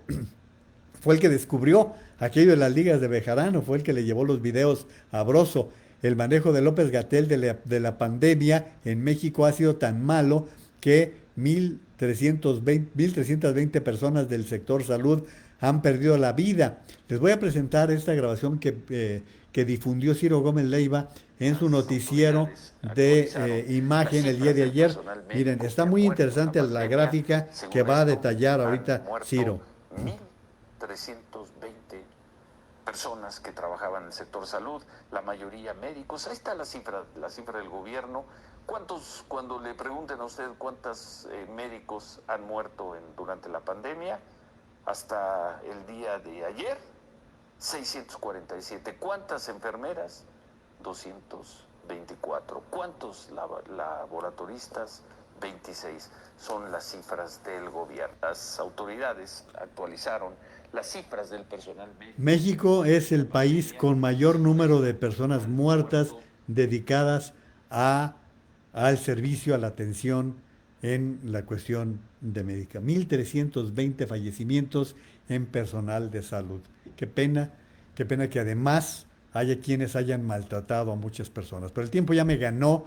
fue el que descubrió aquello de las ligas de Bejarano, fue el que le llevó los videos a Broso. El manejo de López-Gatell de la pandemia en México ha sido tan malo que 1,320 personas del sector salud han perdido la vida. Les voy a presentar esta grabación que difundió Ciro Gómez Leiva en su noticiero de imagen el día de ayer. Miren, está muy interesante la gráfica que va a detallar ahorita Ciro. 1,320 personas que trabajaban en el sector salud, la mayoría médicos. Ahí está la cifra del gobierno. ¿Cuántos, cuando le pregunten a usted cuántos médicos han muerto durante la pandemia, hasta el día de ayer, 647. ¿Cuántas enfermeras? 224. ¿Cuántos laboratoristas? 26. Son las cifras del gobierno. Las autoridades actualizaron las cifras del personal médico. México es el país con mayor número de personas muertas dedicadas al servicio, a la atención en la cuestión de médica. 1,320 fallecimientos en personal de salud. Qué pena que además haya quienes hayan maltratado a muchas personas. Pero el tiempo ya me ganó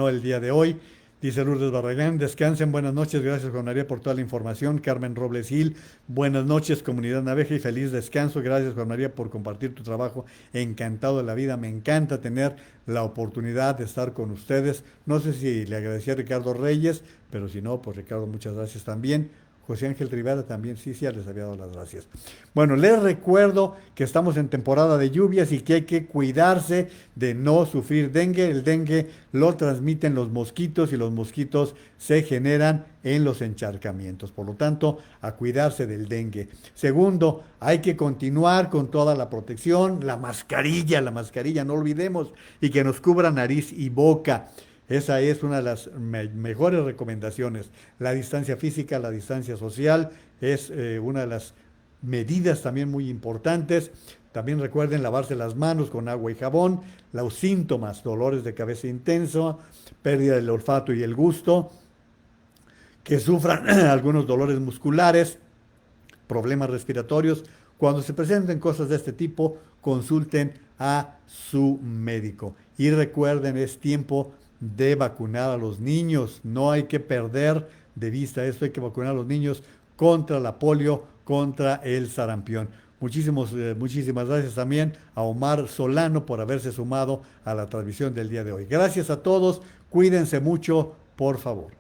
el día de hoy. Dice Lourdes Barragán, descansen, buenas noches, gracias Juan María por toda la información. Carmen Robles Gil, buenas noches, comunidad Naveja y feliz descanso. Gracias Juan María por compartir tu trabajo, encantado de la vida, me encanta tener la oportunidad de estar con ustedes. No sé si le agradecí a Ricardo Reyes, pero si no, pues Ricardo, muchas gracias también. José Ángel Rivera también, sí, ya les había dado las gracias. Bueno, les recuerdo que estamos en temporada de lluvias y que hay que cuidarse de no sufrir dengue. El dengue lo transmiten los mosquitos y los mosquitos se generan en los encharcamientos. Por lo tanto, a cuidarse del dengue. Segundo, hay que continuar con toda la protección, la mascarilla, no olvidemos, y que nos cubra nariz y boca. Esa es una de las mejores recomendaciones. La distancia física, la distancia social es una de las medidas también muy importantes. También recuerden lavarse las manos con agua y jabón. Los síntomas, dolores de cabeza intenso, pérdida del olfato y el gusto, que sufran algunos dolores musculares, problemas respiratorios. Cuando se presenten cosas de este tipo, consulten a su médico. Y recuerden, es tiempo de vacunar a los niños. No hay que perder de vista esto, hay que vacunar a los niños contra la polio, contra el sarampión. Muchísimas gracias también a Omar Solano por haberse sumado a la transmisión del día de hoy. Gracias a todos, cuídense mucho, por favor.